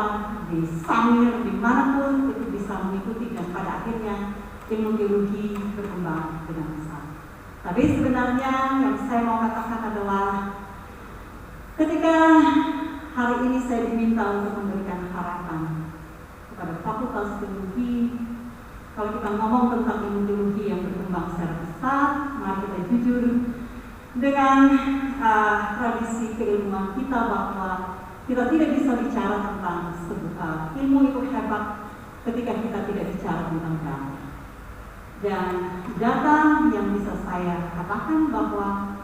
di Samir, dimanapun itu bisa mengikuti, dan pada akhirnya ilmu teologi berkembang dengan besar. Tapi sebenarnya yang saya mau katakan adalah ketika hari ini saya diminta untuk memberikan harapan kepada fakultas teologi, kalau kita ngomong tentang ilmu teologi yang berkembang secara besar, mari kita jujur dengan tradisi keilmuan kita bahwa kita tidak bisa bicara tentang ilmu itu hebat ketika kita tidak bicara tentang data. Dan data yang bisa saya katakan bahwa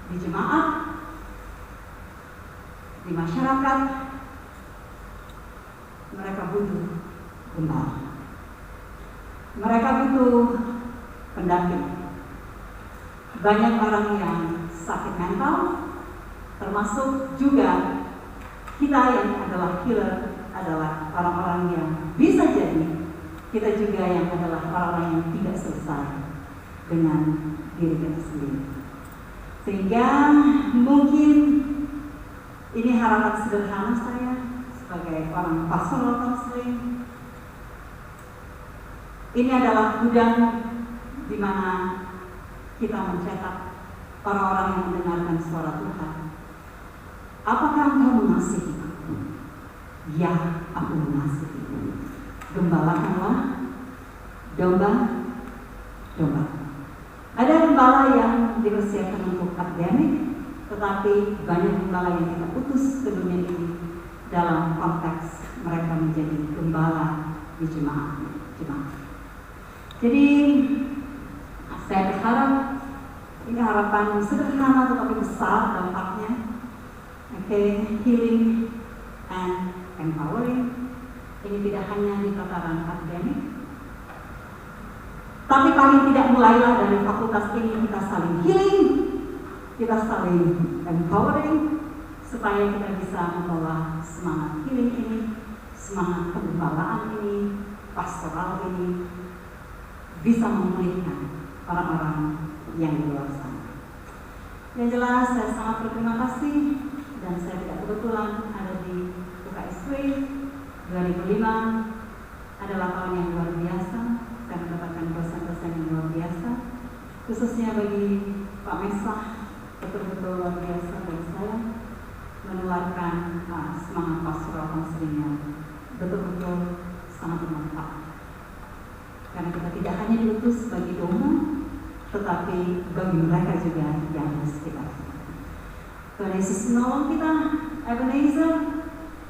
di jemaat, di masyarakat, mereka butuh gembala. Mereka butuh pendamping. Banyak orang yang sakit mental, termasuk juga kita yang adalah healer, adalah orang-orang yang bisa jadi kita juga yang adalah orang-orang yang tidak selesai dengan diri kita sendiri. Sehingga mungkin ini harapan sederhana saya sebagai orang pastoral counseling. Ini adalah gudang di mana kita mencetak orang-orang yang mendengarkan suara Tuhan. Apakah engkau mengasihi aku? Ya, aku mengasihi. Gembalakanlah domba. Ada gembala yang dipersiapkan untuk akademik, tetapi banyak gembala yang kita utus ke dunia ini dalam konteks mereka menjadi gembala di jemaat. Jadi saya berharap ini harapan sederhana tetapi besar dampaknya. Healing and empowering. Ini tidak hanya di tataran akademik, tapi paling tidak mulailah dari fakultas ini kita saling healing, kita saling empowering, supaya kita bisa membawa semangat healing ini, semangat penggembalaan ini, pastoral ini, bisa memulihkan orang-orang yang di luar sana. Yang jelas saya sangat berterima kasih, dan saya tidak kebetulan ada di UKSW. 2005 adalah tahun yang luar biasa. Saya mendapatkan dosen-dosen yang luar biasa, khususnya bagi Pak Mesah, betul-betul luar biasa bagi saya, menularkan semangat pastoral konseling yang betul-betul sangat bermanfaat. Karena kita tidak hanya diutus bagi domba, tetapi bagi mereka juga yang harus kita. Tuhan Yesus menolong kita. Ebenezer,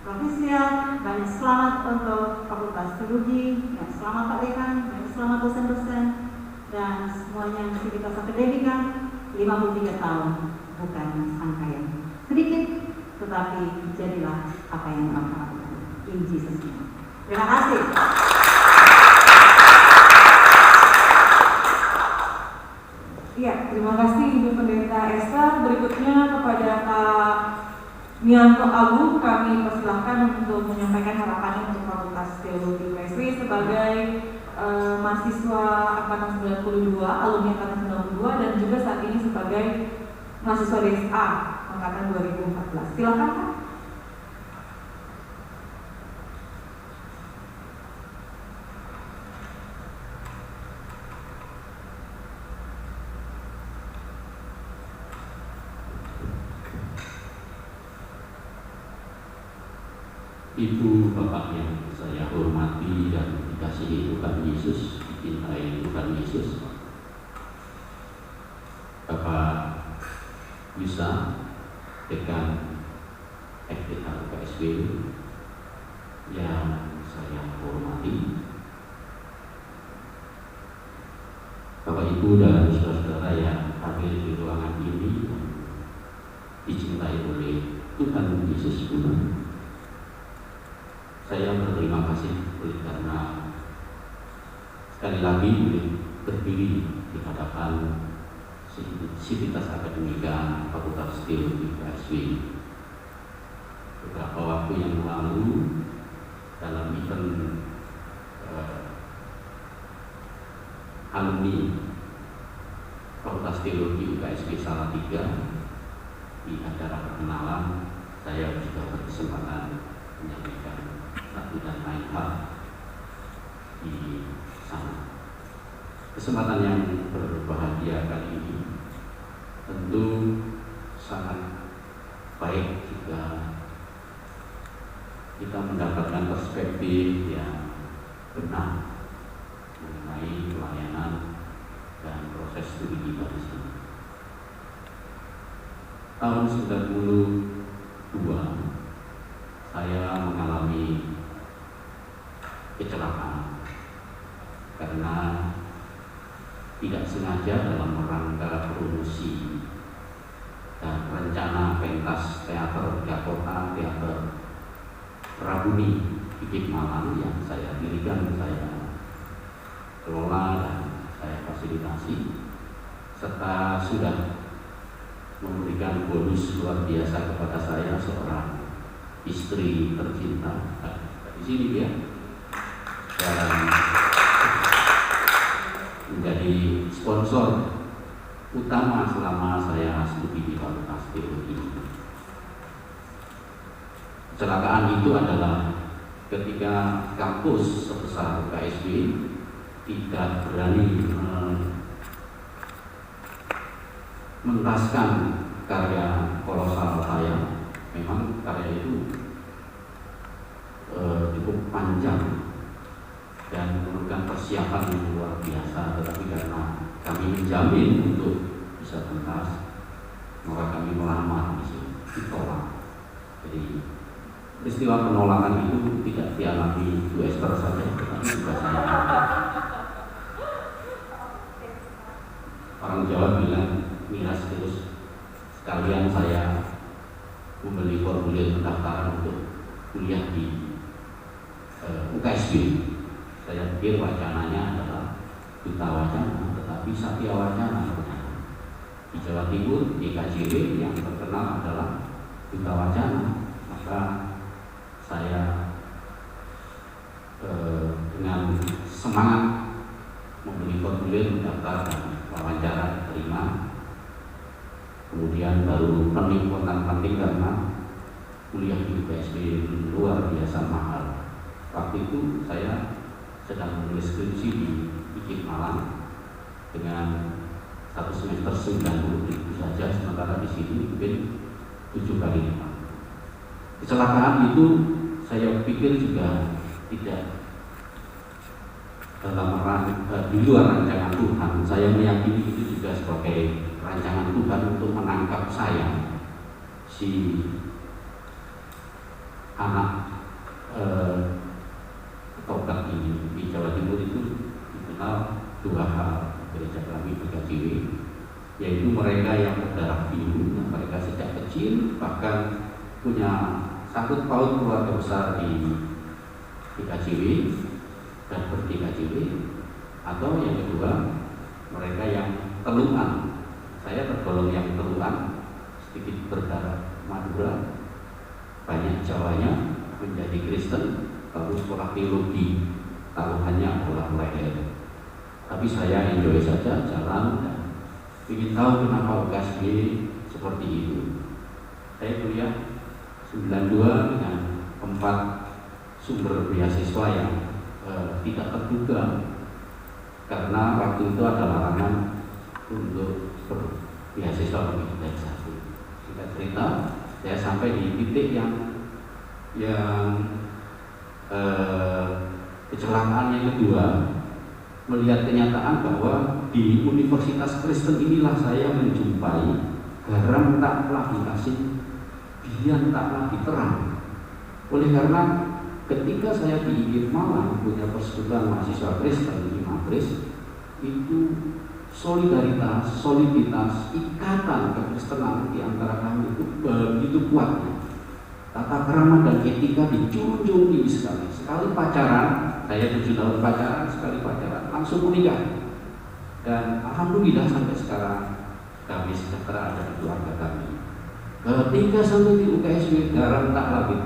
Profesia, banyak selamat untuk Fakultas Teologi, banyak selamat Pak Dekan, banyak selamat dosen-dosen, dan semuanya aktivitas akademika. 53 tahun bukan angka yang sedikit, tetapi jadilah apa yang Tuhan harapkan. In Jesus name. Terima kasih. Iya, terima kasih Ibu Pendeta Esther. Berikutnya kepada Pak Mianto Agung, kami persilahkan untuk menyampaikan harapannya untuk Fakultas Teologi UKSW sebagai mahasiswa angkatan 92, alumni angkatan 92, dan juga saat ini sebagai mahasiswa DSA angkatan 2014. Silakan Pak. Ibu bapak yang saya hormati dan dikasihi Tuhan Yesus, dicintai Tuhan Yesus, Bapak Yusa, Dekan FPH UKSW yang saya hormati, Bapak Ibu dan saudara-saudara yang hadir di ruangan ini, dicintai oleh Tuhan Yesus pun. Saya berterima kasih karena sekali lagi boleh berdiri di hadapan Sivitas Akademika Fakultas Teologi UKSW. Beberapa waktu yang lalu dalam event alumni Fakultas Teologi UKSW Salatiga, di acara perkenalan saya juga berkesempatan menyampaikan satu dan lain hal di sana. Kesempatan yang berbahagia kali ini tentu sangat baik jika kita mendapatkan perspektif yang benar mengenai pelayanan dan proses studi kita di sini. Tahun 92 saya mengalami kecelakaan karena tidak sengaja dalam rangka promosi dan rencana pentas teater Dakota, teater Rabuni Bukit Malang yang saya dirikan, saya kelola dan saya fasilitasi, serta sudah memberikan bonus luar biasa kepada saya, seorang istri tercinta di sini ya, dan menjadi sponsor utama selama saya studi di Fakultas Teologi. Kecelakaan itu adalah ketika kampus sebesar UKSW tidak berani menuntaskan karya kolosal saya. Memang karya itu cukup panjang dan memerlukan persiapan yang luar biasa, tetapi karena kami menjamin untuk bisa tuntas, maka kami melamar di sini, ditolak. Jadi peristiwa penolakan itu tidak dialami Bu Esther saja, tetapi juga saya. Orang Jawa bilang miras terus, sekalian saya membeli formulir pendaftaran untuk kuliah di UKSB. Saya pikir wacananya adalah duta wacana, tetapi satya wacana. Di Jawa Timur, di KJW yang terkenal adalah duta wacana. Maka saya dengan semangat membeli formulir mendaftar dan wawancara terima. Kemudian baru peningkatan penting karena kuliah di UKSB luar biasa mahal. Waktu itu saya sedang menulis skripsi di IKIP Malang dengan satu semester 90.000 saja, sementara di sini mungkin 7 kali lipat. Kecelakaan itu saya pikir juga tidak di luar rancangan Tuhan. Saya meyakini itu juga sebagai rancangan Tuhan untuk menangkap saya, si anak tobat ini. Di Jawa Timur itu dikenal 2 hal gereja kami PKJW, yaitu mereka yang berdarah biru, mereka sejak kecil bahkan punya sangkut paut keluarga besar di PKJW dan ber-PKJW, atau yang kedua mereka yang teluan. Saya tergolong yang teluan, sedikit berdarah Madura, banyak Jawanya, menjadi Kristen, lalu sekolah teologi, taruhannya olah leher. Tapi saya enjoy saja jalan dan ingin tahu kenapa UKSB seperti itu. Saya kuliah 92 dengan 4 sumber beasiswa yang tidak terduga, karena waktu itu ada larangan untuk beasiswa lebih dari 1. Singkat cerita, saya sampai di titik yang kecelakaan yang kedua, melihat kenyataan bahwa di Universitas Kristen inilah saya menjumpai garam tak lagi kasih, biar tak lagi terang. Oleh karena ketika saya di IKIP Malang punya persekutuan mahasiswa Kristen di Matris, itu solidaritas, soliditas, ikatan kekristenan di antara kami itu begitu kuatnya. Tata krama dan etika dijunjung tinggi sekali. Sekali pacaran, saya 7 tahun pacaran, sekali pacaran langsung menikah. Dan alhamdulillah sampai sekarang kami sejahtera ada di keluarga kami. Ketika sampai di UKSB, garam tak lagi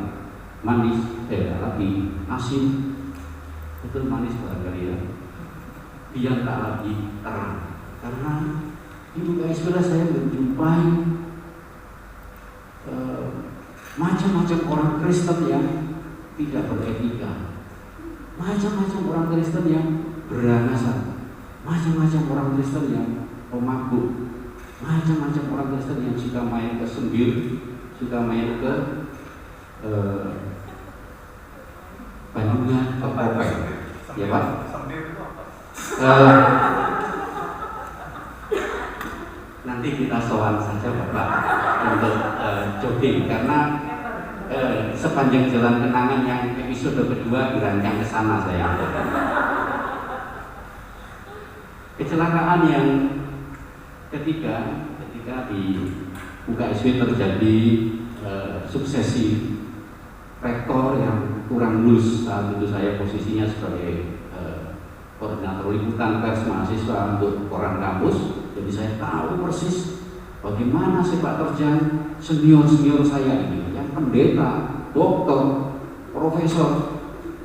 manis, tak lagi asin, betul manis barangkali ya. Dia tak lagi terang, karena di UKSB saya menjumpai macam-macam orang Kristen yang tidak beretika, macam-macam orang Kristen yang berangasan, macam-macam orang Kristen yang pemabuk, macam-macam orang Kristen yang suka main ke sembir, suka main ke Bandungan, ke Popeng, ya Pak? Nanti kita sowan saja Bapak untuk jogging, karena sepanjang jalan kenangan yang episode kedua dirancang ke sana saya. Kecelakaan yang ketiga, ketika di UKSB terjadi suksesi rektor yang kurang lulus. Saat itu saya posisinya sebagai koordinator liputan pers mahasiswa untuk koran kampus, jadi saya tahu persis bagaimana sepak terjang senior-senior saya ini, yang pendeta, dokter, profesor,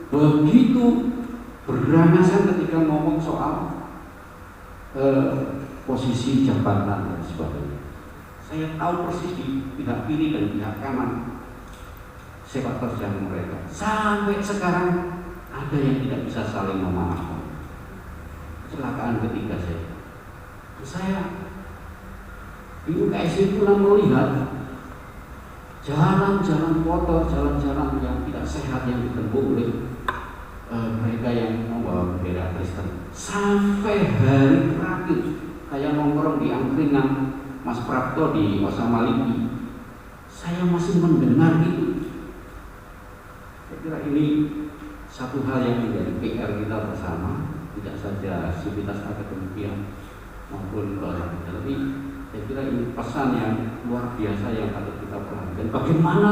begitu beranasan ketika ngomong soal posisi jabatan dan sebagainya. Saya tahu persis di pihak kiri dan pihak kanan sepak terjang mereka. Sampai sekarang ada yang tidak bisa saling memaafkan. Kecelakaan ketiga saya di UKSB pulang melihat jalan-jalan kotor, jalan-jalan yang tidak sehat yang ditempuh oleh mereka yang membawa bendera Kristen. Sampai hari terakhir saya nongkrong di angkringan Mas Prapto di Osamaliki, saya masih mendengar itu. kira ini satu hal yang menjadi PR kita bersama, tidak saja sivitas akademia maupun olahraga, tapi saya kira ini pesan yang luar biasa yang patut kita perhatikan. Bagaimana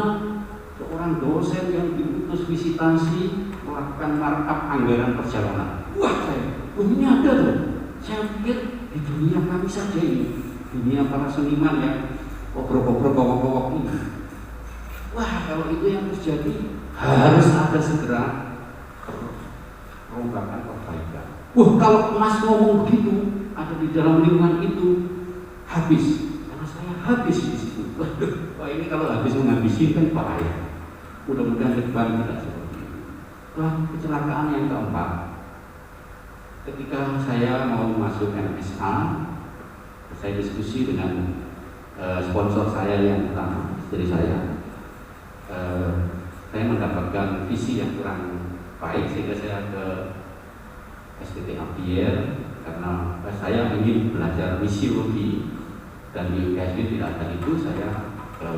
seorang dosen yang diutus visitasi melakukan markup anggaran perjalanan. Wah, ini ada tuh. Saya pikir di dunia kami saja ini, dunia para seniman yang obrok-obrok bawah-bawah ini. Wah, kalau itu yang terjadi harus ada segera perombakan perbaikan. Wah, kalau Mas ngomong begitu, ada di dalam lingkungan itu habis, karena saya habis di situ. Wah, ini kalau habis menghabisi kan bahaya. Mudah-mudahan depan tidak seperti itu. Wah, kecelakaan yang keempat. Ketika saya mau masuk MSA, saya diskusi dengan sponsor saya yang utama, istri saya. Saya mendapatkan visi yang kurang baik sehingga saya ke STT Abier karena saya ingin belajar misiologi dan di UKSD tidak ada itu. Saya ke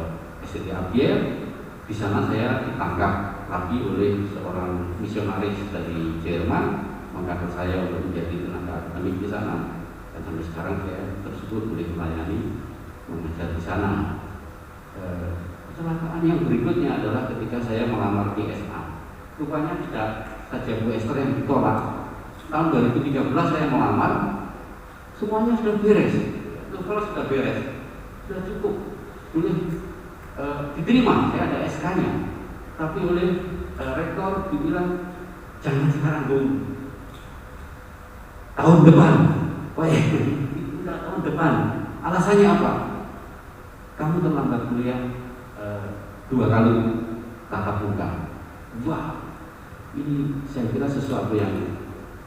STT Abier. Di sana saya ditangkap lagi oleh seorang misionaris dari Jerman, mengangkat saya untuk menjadi tenaga akademik di sana. Dan sampai sekarang saya tersebut boleh melayani mengajar di sana. Kecelakaan yang berikutnya adalah ketika saya melamar di SA. Rupanya tidak saja Bu Esther yang ditolak. Tahun 2013 saya melamar, semuanya sudah beres, novel sudah beres, sudah cukup, boleh diterima, saya ada SK-nya. Tapi oleh rektor dibilang jangan sekarang dulu, tahun depan. Wah, itu tahun depan. Alasannya apa? Kamu terlambat kuliah 2 kali tatap muka. Wah, ini saya kira sesuatu yang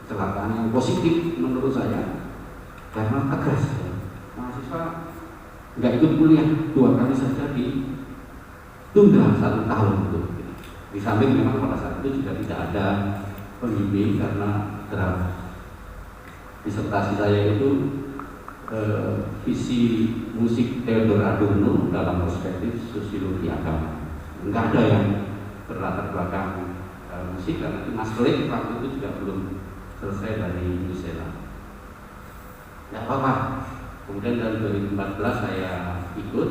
kecelakaan yang positif menurut saya, karena tegas mahasiswa nggak ikut kuliah 2 kali saja ditunda 1 tahun itu. Di samping memang pada saat itu juga tidak ada pembimbing karena draft disertasi saya itu visi musik Theodor Adorno dalam perspektif sosiologi agama. Enggak ada yang berlatar belakang musik karena itu Mas Klik waktu itu juga belum selesai dari New Zealand. Tidak apa-apa. Kemudian tahun 2014 saya ikut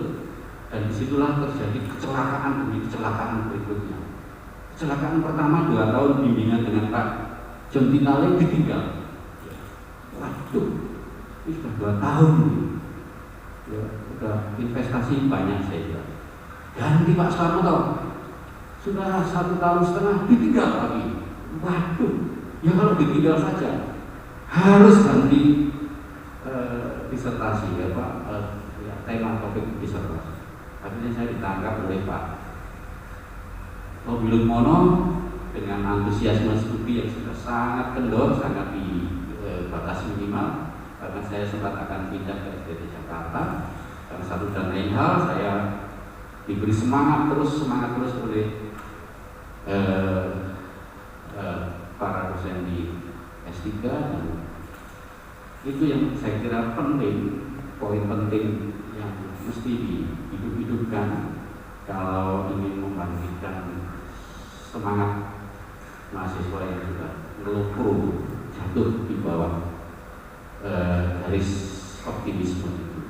dan disitulah terjadi kecelakaan demi kecelakaan berikutnya. Kecelakaan pertama 2 tahun bimbingan dengan Pak John Tinale ditinggal. Waduh, ini sudah 2 tahun ini. Ya, sudah investasi banyak saya kira. Ganti Pak Slamet sudah 1,5 tahun ditinggal lagi. Waduh, ya kalau ditinggal saja harus ganti disertasi ya Pak, ya, tema topik disertasi. Akhirnya saya ditangkap oleh Pak Robilun Mono dengan antusiasme studi yang sudah sangat kendor, sangat di batas minimal. Karena saya sempat akan pindah ke SDT Jakarta. Karena satu dan lain hal saya diberi semangat terus oleh para dosen di S3 dan itu yang saya kira penting, poin penting yang mesti dihidup-hidupkan kalau ingin membangkitkan semangat mahasiswa yang sudah ngelumpur jatuh di bawah garis optimisme itu.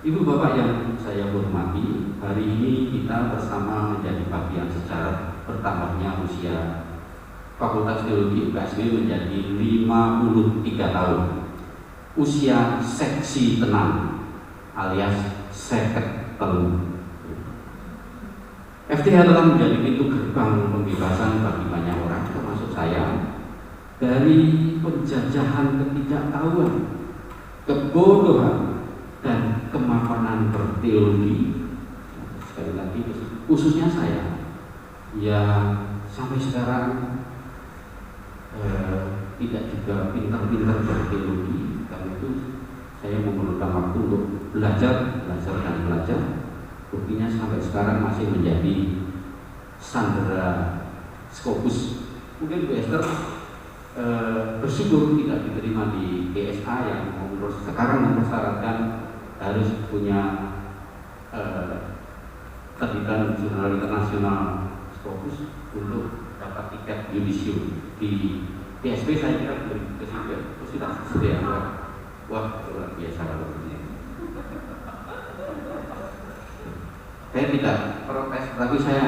Ibu Bapak yang saya hormati, hari ini kita bersama menjadi bagian sejarah bertambahnya usia Fakultas Teologi UKSW menjadi 53 tahun. Usia seksi tenang alias seket telu. FTH telah menjadi pintu gerbang pembebasan bagi banyak orang, termasuk saya, dari penjajahan ketidaktahuan, kebodohan, dan kemapanan berteologi. Sekali lagi, khususnya saya yang sampai sekarang tidak juga pintar-pintar berteologi. Karena itu saya memerlukan waktu untuk belajar. Buktinya sampai sekarang masih menjadi sandera Scopus. Mungkin Bu Esther bersyukur tidak diterima di GSA yang sekarang mempersyaratkan harus punya terbitan jurnal internasional fokus untuk dapat tiket yudisium di PSP. Saya kira belum ke situ, sudah sedia. Wah, luar biasa kalau begini. Saya tidak protes, tapi saya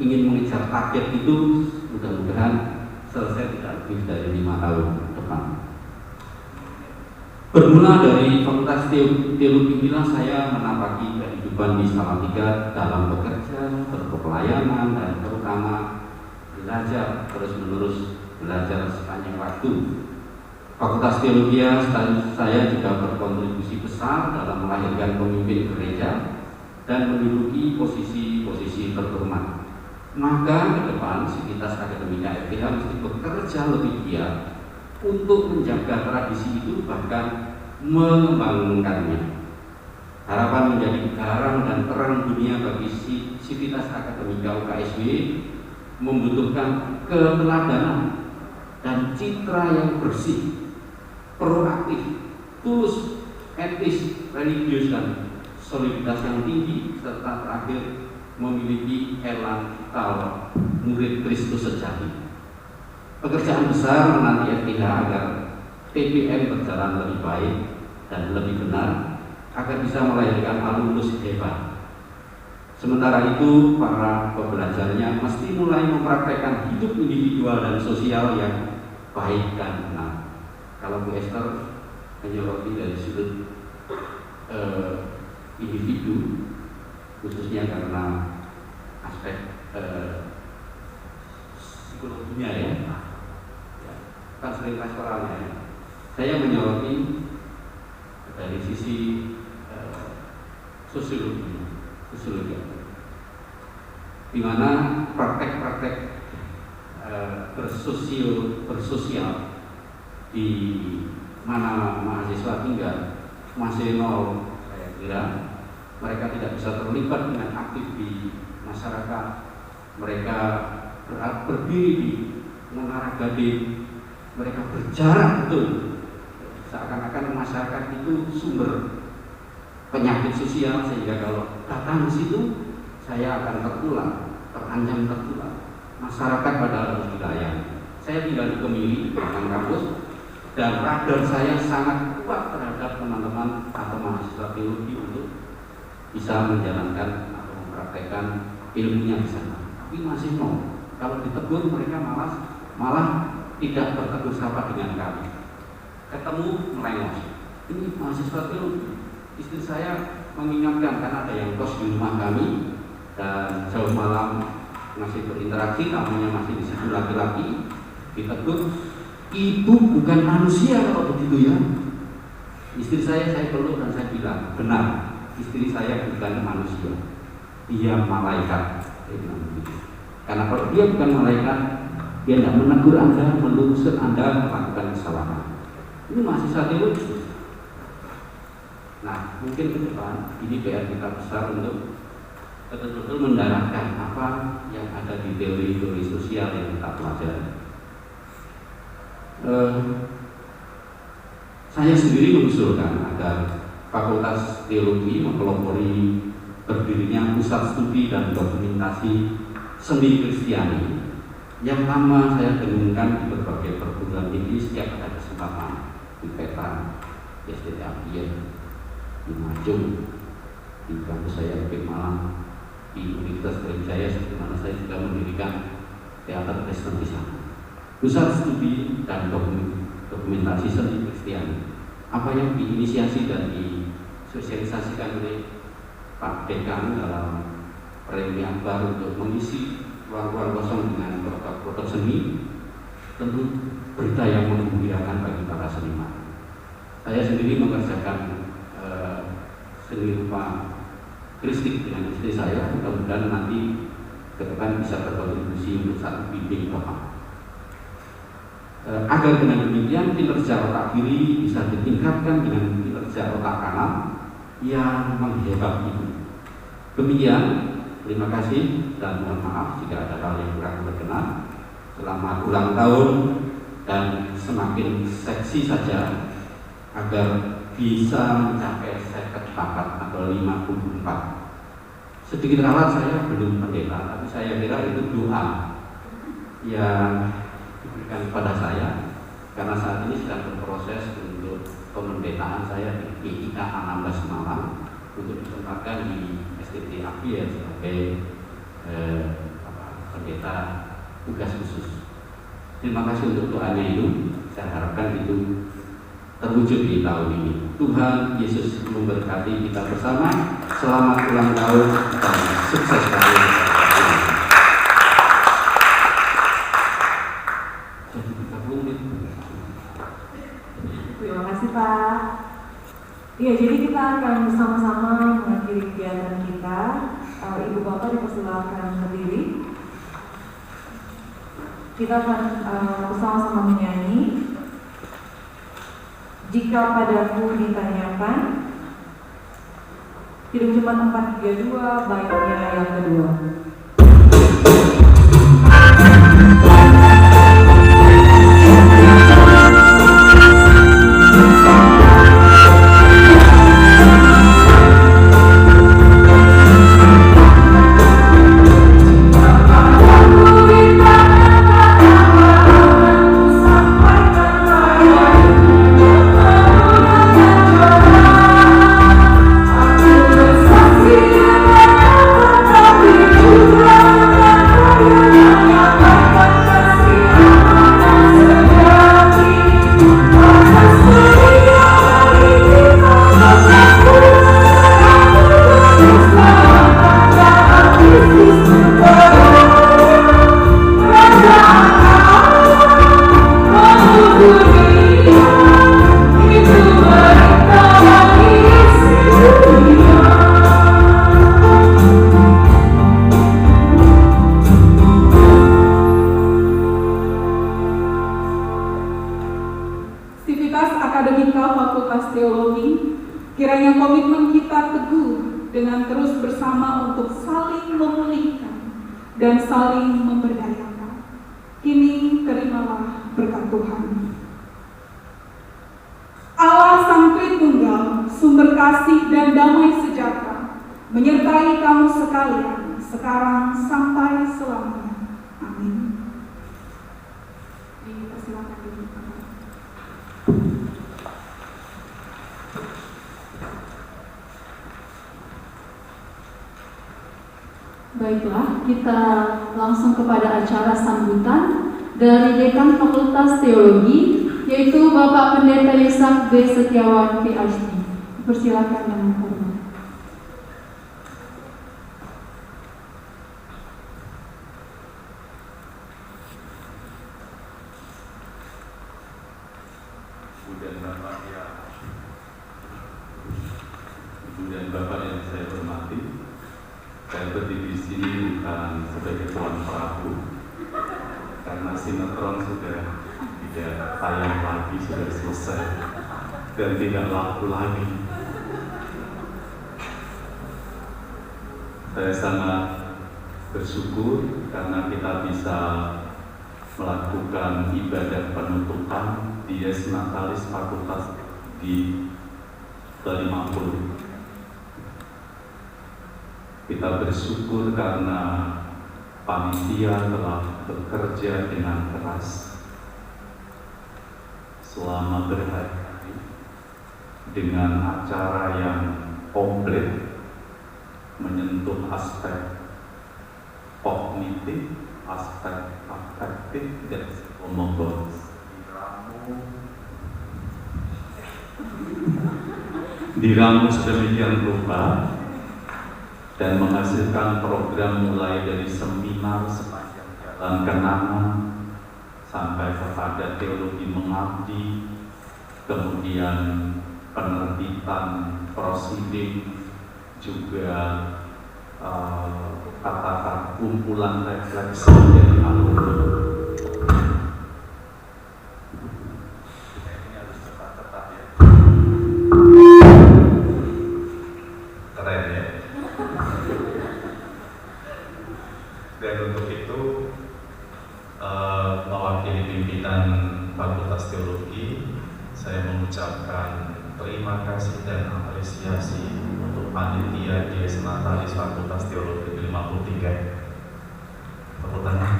ingin mengejar target itu mudah-mudahan selesai tidak lebih dari 5 tahun depan. Bermula dari Fakultas Teologi inilah saya menapaki kehidupan di Salatiga dalam bekerja, berpelayanan, dan terutama belajar, terus-menerus belajar sepanjang waktu. Fakultas Teologi saya juga berkontribusi besar dalam melahirkan pemimpin gereja dan menduduki posisi-posisi terhormat. Maka ke depan Sivitas Akademika FPH mesti bekerja lebih giat untuk menjaga tradisi itu, bahkan mengembangkannya. Harapan menjadi garam dan terang dunia bagi Sivitas Akademika UKSW membutuhkan keteladanan dan citra yang bersih, proaktif, tulus, etis, religius, dan soliditas yang tinggi, serta terakhir memiliki elan vital murid Kristus sejati. Pekerjaan besar menanti FPH agar TPM berjalan lebih baik dan lebih benar, agar bisa melahirkan alumnus hebat. Sementara itu, para pembelajarnya mesti mulai mempraktekkan hidup individual dan sosial yang baik dan benar. Kalau Bu Esther menyoroti dari sudut individu, khususnya karena aspek psikologinya ya, kan sering pastoralnya ya. Saya menyoroti dari sisi sosiologi, di mana praktek-praktek bersosial di mana mahasiswa tinggal masih nol. Saya kira mereka tidak bisa terlibat dengan aktif di masyarakat. Mereka berdiri di Menara Gading, mereka berjarak betul, seakan-akan masyarakat itu sumber penyakit sosial, sehingga kalau datang di situ saya akan tertular, terancam tertular. Masyarakat padahal harus dilayani. Saya tinggal di Kemiri, belakang kampus, dan radar saya sangat kuat terhadap teman-teman atau mahasiswa teologi untuk bisa menjalankan atau mempraktekkan ilmunya di sana. Tapi masih mau. Kalau ditegur mereka malah tidak bertegur sapa dengan kami. Ketemu melengos. Ini mahasiswa teologi. Istri saya mengingatkan karena ada yang kos di rumah kami dan jauh malam masih berinteraksi, tamunya masih di situ laki-laki, ditegur, "Ibu bukan manusia kalau begitu ya." Istri saya peluk dan saya bilang, "Benar, istri saya bukan manusia, dia malaikat." Karena kalau dia bukan malaikat, dia tidak menegur Anda, meluruskan Anda melakukan kesalahan. Ini mahasiswa teologi. Nah, mungkin ke depan ini PR kita besar untuk betul-betul mendarahkan apa yang ada di teori-teori sosial yang kita pelajari. Saya sendiri mengusulkan agar Fakultas Teologi mempelopori berdirinya pusat studi dan dokumentasi seni Kristiani yang lama saya dengungkan di berbagai perguruan tinggi setiap ada kesempatan, di Petra, di SDT Abdian, di Majung, di kampus saya di Malang, di Universitas Brawijaya, di mana saya juga mendirikan teater Kristen di sana. Pusat studi dan dokumentasi seni Kristiani, apa yang diinisiasi dan disosialisasikan oleh Pak Dekan dalam Premi Akbar untuk mengisi ruang-ruang kosong dengan produk-produk seni, tentu berita yang menggembirakan bagi para seniman. Saya sendiri mengerjakan seni rupa Kristik dengan istri saya, mudah-mudahan nanti ke depan bisa berkontribusi untuk satu bimbing paham. Agar dengan demikian kinerja otak kiri bisa ditingkatkan dengan kinerja otak kanan yang menghebat itu. Demikian, terima kasih dan mohon maaf jika ada hal yang kurang berkenan. Selamat ulang tahun dan semakin seksi saja agar bisa mencapai 54 atau 54 sedikit ralat, saya belum pendeta, tapi saya kira itu doa yang diberikan kepada saya karena saat ini sedang berproses untuk pemendetaan saya di GIK 16 Malang untuk ditempatkan di STT Akhir sebagai pendeta tugas khusus. Terima kasih untuk doanya itu. Saya harapkan itu terwujud di tahun ini. Tuhan Yesus memberkati kita bersama. Selamat ulang tahun dan sukses selalu. Jadi 30 menit. Terima kasih Pak. Iya, jadi kita akan bersama-sama mengakhiri kegiatan kita. Ibu Bapak dipersilakan berdiri. Kita akan bersama-sama menyanyi. Jika padaku ditanyakan, Hidup Cepat 432 baiknya yang kedua. Kiranya komitmen kita teguh dengan terus bersama untuk saling memulihkan dan saling memberdayakan. Kini terimalah berkat Tuhan. Allah Sang Tritunggal, sumber kasih dan damai sejahtera, menyertai kamu sekalian, sekarang sampai selamanya. Amin. Dipersilakan dulu. Baiklah, kita langsung kepada acara sambutan dari Dekan Fakultas Teologi, yaitu Bapak Pendeta Yusak B. Setiawan, PhD. Persilakan dengan hormat. Ibu dan Bapak yang saya hormati, saya berdiri di sini bukan sebagai tuan Prabu, karena sinetron sudah tidak tayang lagi, sudah selesai dan tidak laku lagi. Saya sangat bersyukur karena kita bisa melakukan ibadah penutupan Dies Natalis Fakultas di Bali Mampur. Kita bersyukur karena panitia telah bekerja dengan keras selama berhari-hari dengan acara yang komplit, menyentuh aspek kognitif, aspek afektif, dan psikomotoris. Diramu sedemikian rupa dan menghasilkan program mulai dari seminar sepanjang jalan kenangan sampai kepada teologi mengabdi, kemudian penerbitan prosiding, juga kata-kata kumpulan refleksi dari alumni. Ini harus cepat-cepat ya. Keren ya. Dan untuk itu mewakili pimpinan Fakultas Teologi, saya mengucapkan terima kasih dan apresiasi untuk panitia Dies Natalis Fakultas Teologi 53. Tepuk tangan.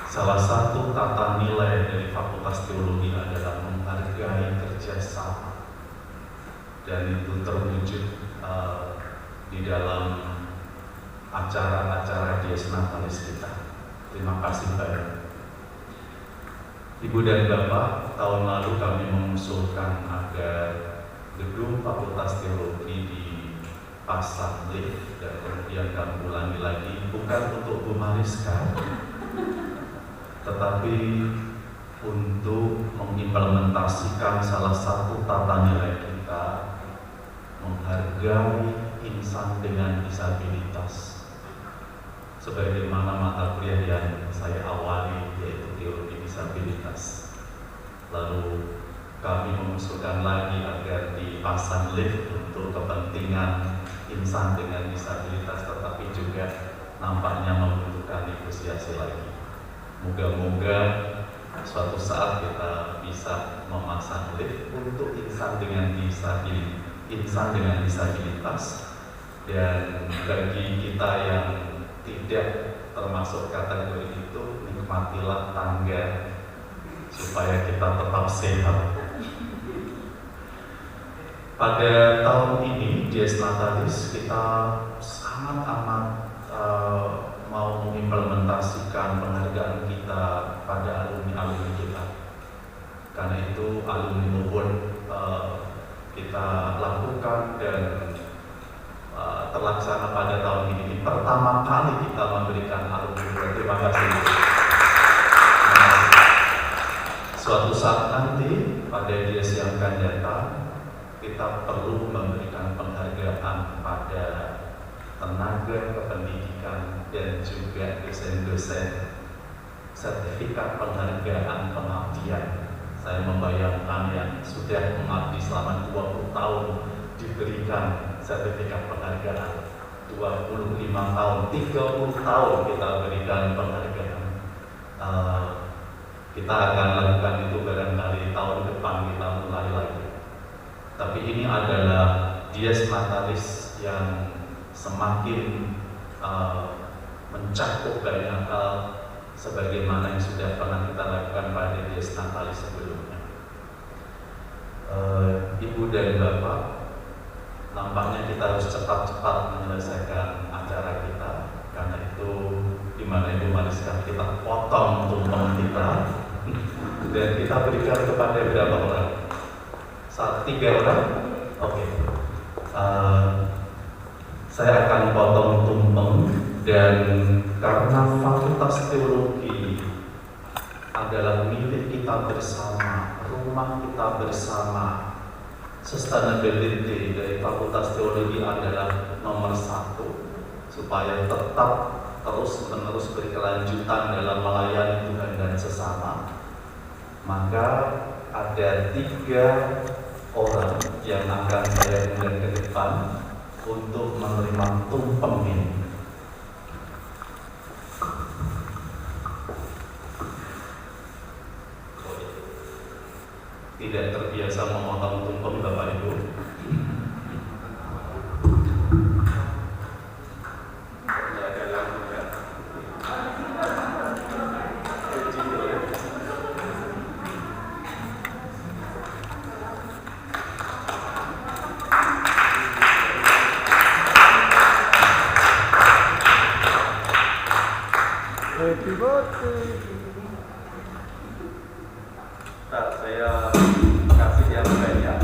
Salah satu tata nilai dari Fakultas Teologi adalah menghargai kerjasama, dan itu terwujud di dalam acara-acara Dies Natalis kita. Terima kasih banyak. Ibu dan Bapak, tahun lalu kami mengusulkan agar gedung Fakultas Teologi dipasang lift, dan kemudian kami ulangi lagi, bukan untuk Bu Mariska, tetapi untuk mengimplementasikan salah satu tata nilai kita, menghargai insan dengan disabilitas, sebagaimana mata kuliah yang saya awali, yaitu teologi disabilitas. Lalu kami mengusulkan lagi agar dipasang lift untuk kepentingan insan dengan disabilitas, tetapi juga nampaknya membutuhkan negosiasi lagi. Moga-moga suatu saat kita bisa memasang lift untuk insan dengan disabilitas, dan bagi kita yang tidak termasuk kategori itu, nikmatilah tangga supaya kita tetap sehat. Pada tahun ini Dies Natalis kita sangat amat mau mengimplementasikan penghargaan kita pada alumni-alumni kita. Karena itu alumni award kita lakukan dan terlaksana pada tahun ini. Pertama kali kita memberikan alumni award. Terima kasih. Suatu saat nanti pada Dies yang akan datang, kita perlu memberikan penghargaan pada tenaga kependidikan dan juga dosen-dosen, sertifikat penghargaan pengabdian. Saya membayangkan yang sudah mengabdi selama 20 tahun diberikan sertifikat penghargaan, 25 tahun, 30 tahun kita berikan penghargaan. Kita akan lakukan itu barangkali tahun depan, kita mulai lagi. Tapi ini adalah Dies Natalis yang semakin mencakup banyak hal sebagaimana yang sudah pernah kita lakukan pada Dies Natalis sebelumnya. Ibu dan Bapak, nampaknya kita harus cepat-cepat menyelesaikan acara kita. Karena itu, di mana Ibu Mariska, kita potong tumpeng kita dan kita berikan kepada berapa orang? 3 orang? Oke. Saya akan potong tumpeng, dan karena Fakultas Teologi adalah milik kita bersama, rumah kita bersama, sustainability dari Fakultas Teologi adalah nomor 1, supaya tetap terus-menerus berkelanjutan dalam melayani Tuhan dan sesama. Maka ada 3 orang yang akan saya undang ke depan untuk menerima tumpeng ini. Tidak terbiasa memotong tumpeng Bapak Ibu. Saya kasih yang banyak.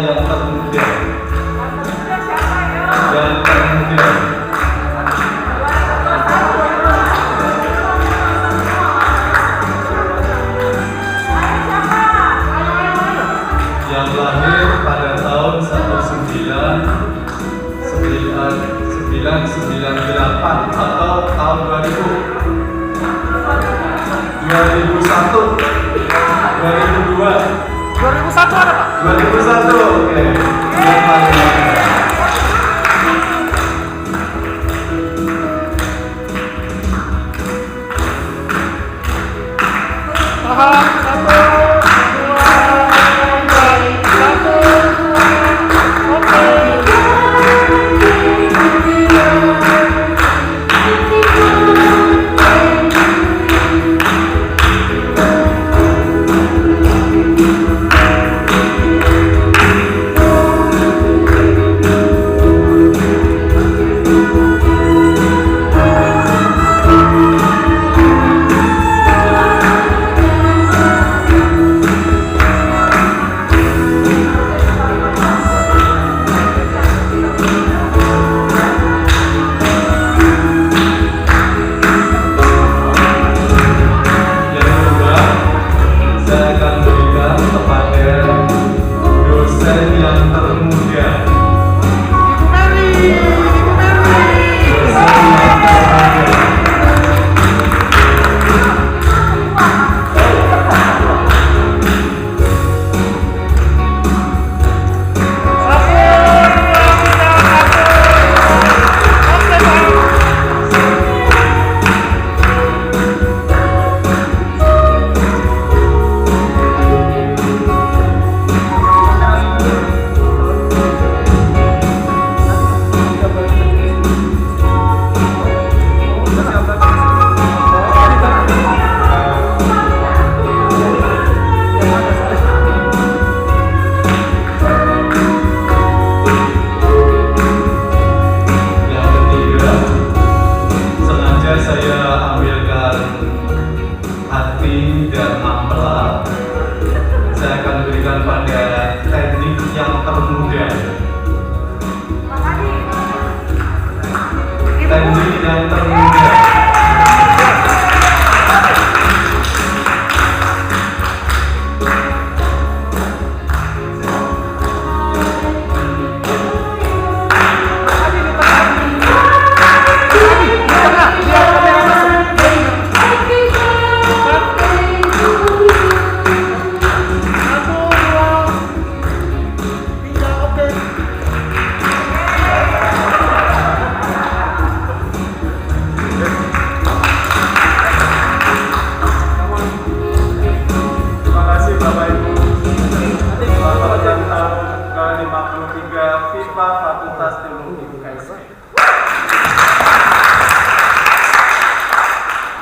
yang termuda. Yang termuda. Yang lahir pada tahun 1998 atau tahun 2001, 2002. 2001 ada Pak? 2001, oke.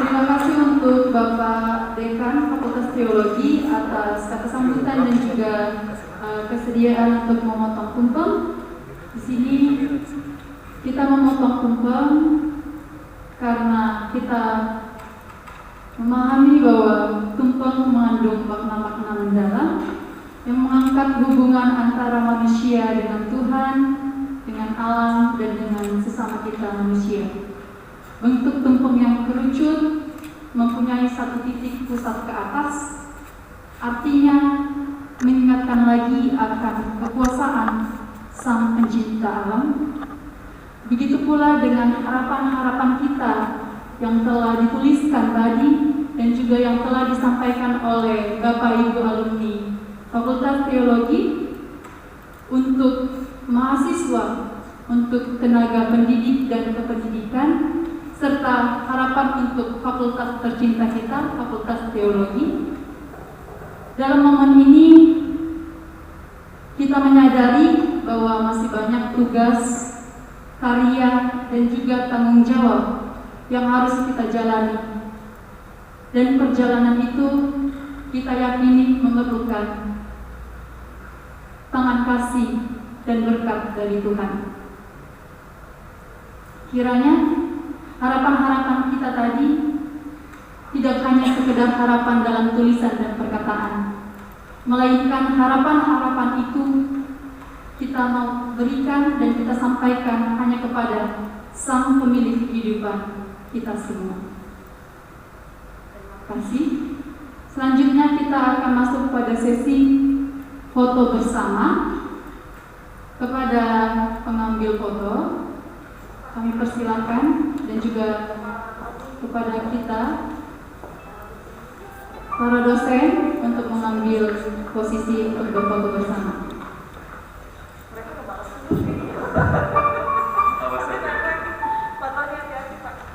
Terima kasih untuk Bapak Dekan Fakultas Teologi atas kata sambutan dan juga kesediaan untuk memotong tumpeng. Di sini kita memotong tumpeng karena kita memahami bahwa tumpeng mengandung makna-makna mendalam yang mengangkat hubungan antara manusia dengan Tuhan, dengan alam, dan dengan sesama kita manusia. Bentuk tumpeng yang kerucut mempunyai satu titik pusat ke atas, artinya mengingatkan lagi akan kekuasaan Sang Pencipta alam. Begitu pula dengan harapan-harapan kita yang telah dituliskan tadi dan juga yang telah disampaikan oleh Bapak Ibu alumni Fakultas Teologi untuk mahasiswa, untuk tenaga pendidik dan kependidikan, serta harapan untuk fakultas tercinta kita, Fakultas Teologi. Dalam momen ini, kita menyadari bahwa masih banyak tugas, karya, dan juga tanggung jawab yang harus kita jalani. Dan perjalanan itu kita yakini memerlukan tangan kasih dan berkat dari Tuhan. Kiranya harapan-harapan kita tadi tidak hanya sekedar harapan dalam tulisan dan perkataan, melainkan harapan-harapan itu kita mau berikan dan kita sampaikan hanya kepada Sang Pemilik kehidupan kita semua. Terima kasih. Selanjutnya kita akan masuk pada sesi foto bersama. Kepada pengambil foto, kami persilakan, dan juga kepada kita para dosen untuk mengambil posisi untuk berfoto bersama.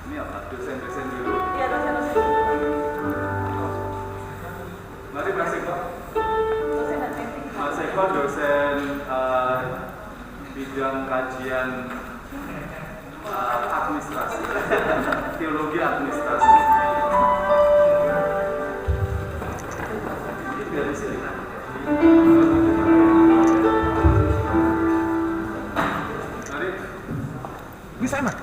Ini apa? Dosen-dosen dulu. Mari Mas Eko. Mas Eko dosen bidang kajian administrasi, teologi administrasi. Ini dari sini. Mari. Bisa enak.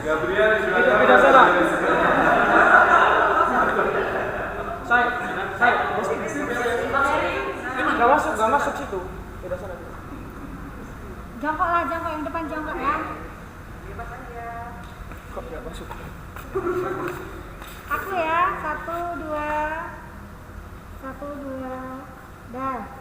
Gabriel juga Tidak salah. Saya. Gak masuk situ. Beda sana. Jongkok lah, jongkok yang depan jongkok ya. Kok gak masuk? Aku ya, 1, 2, 1, 2, dah.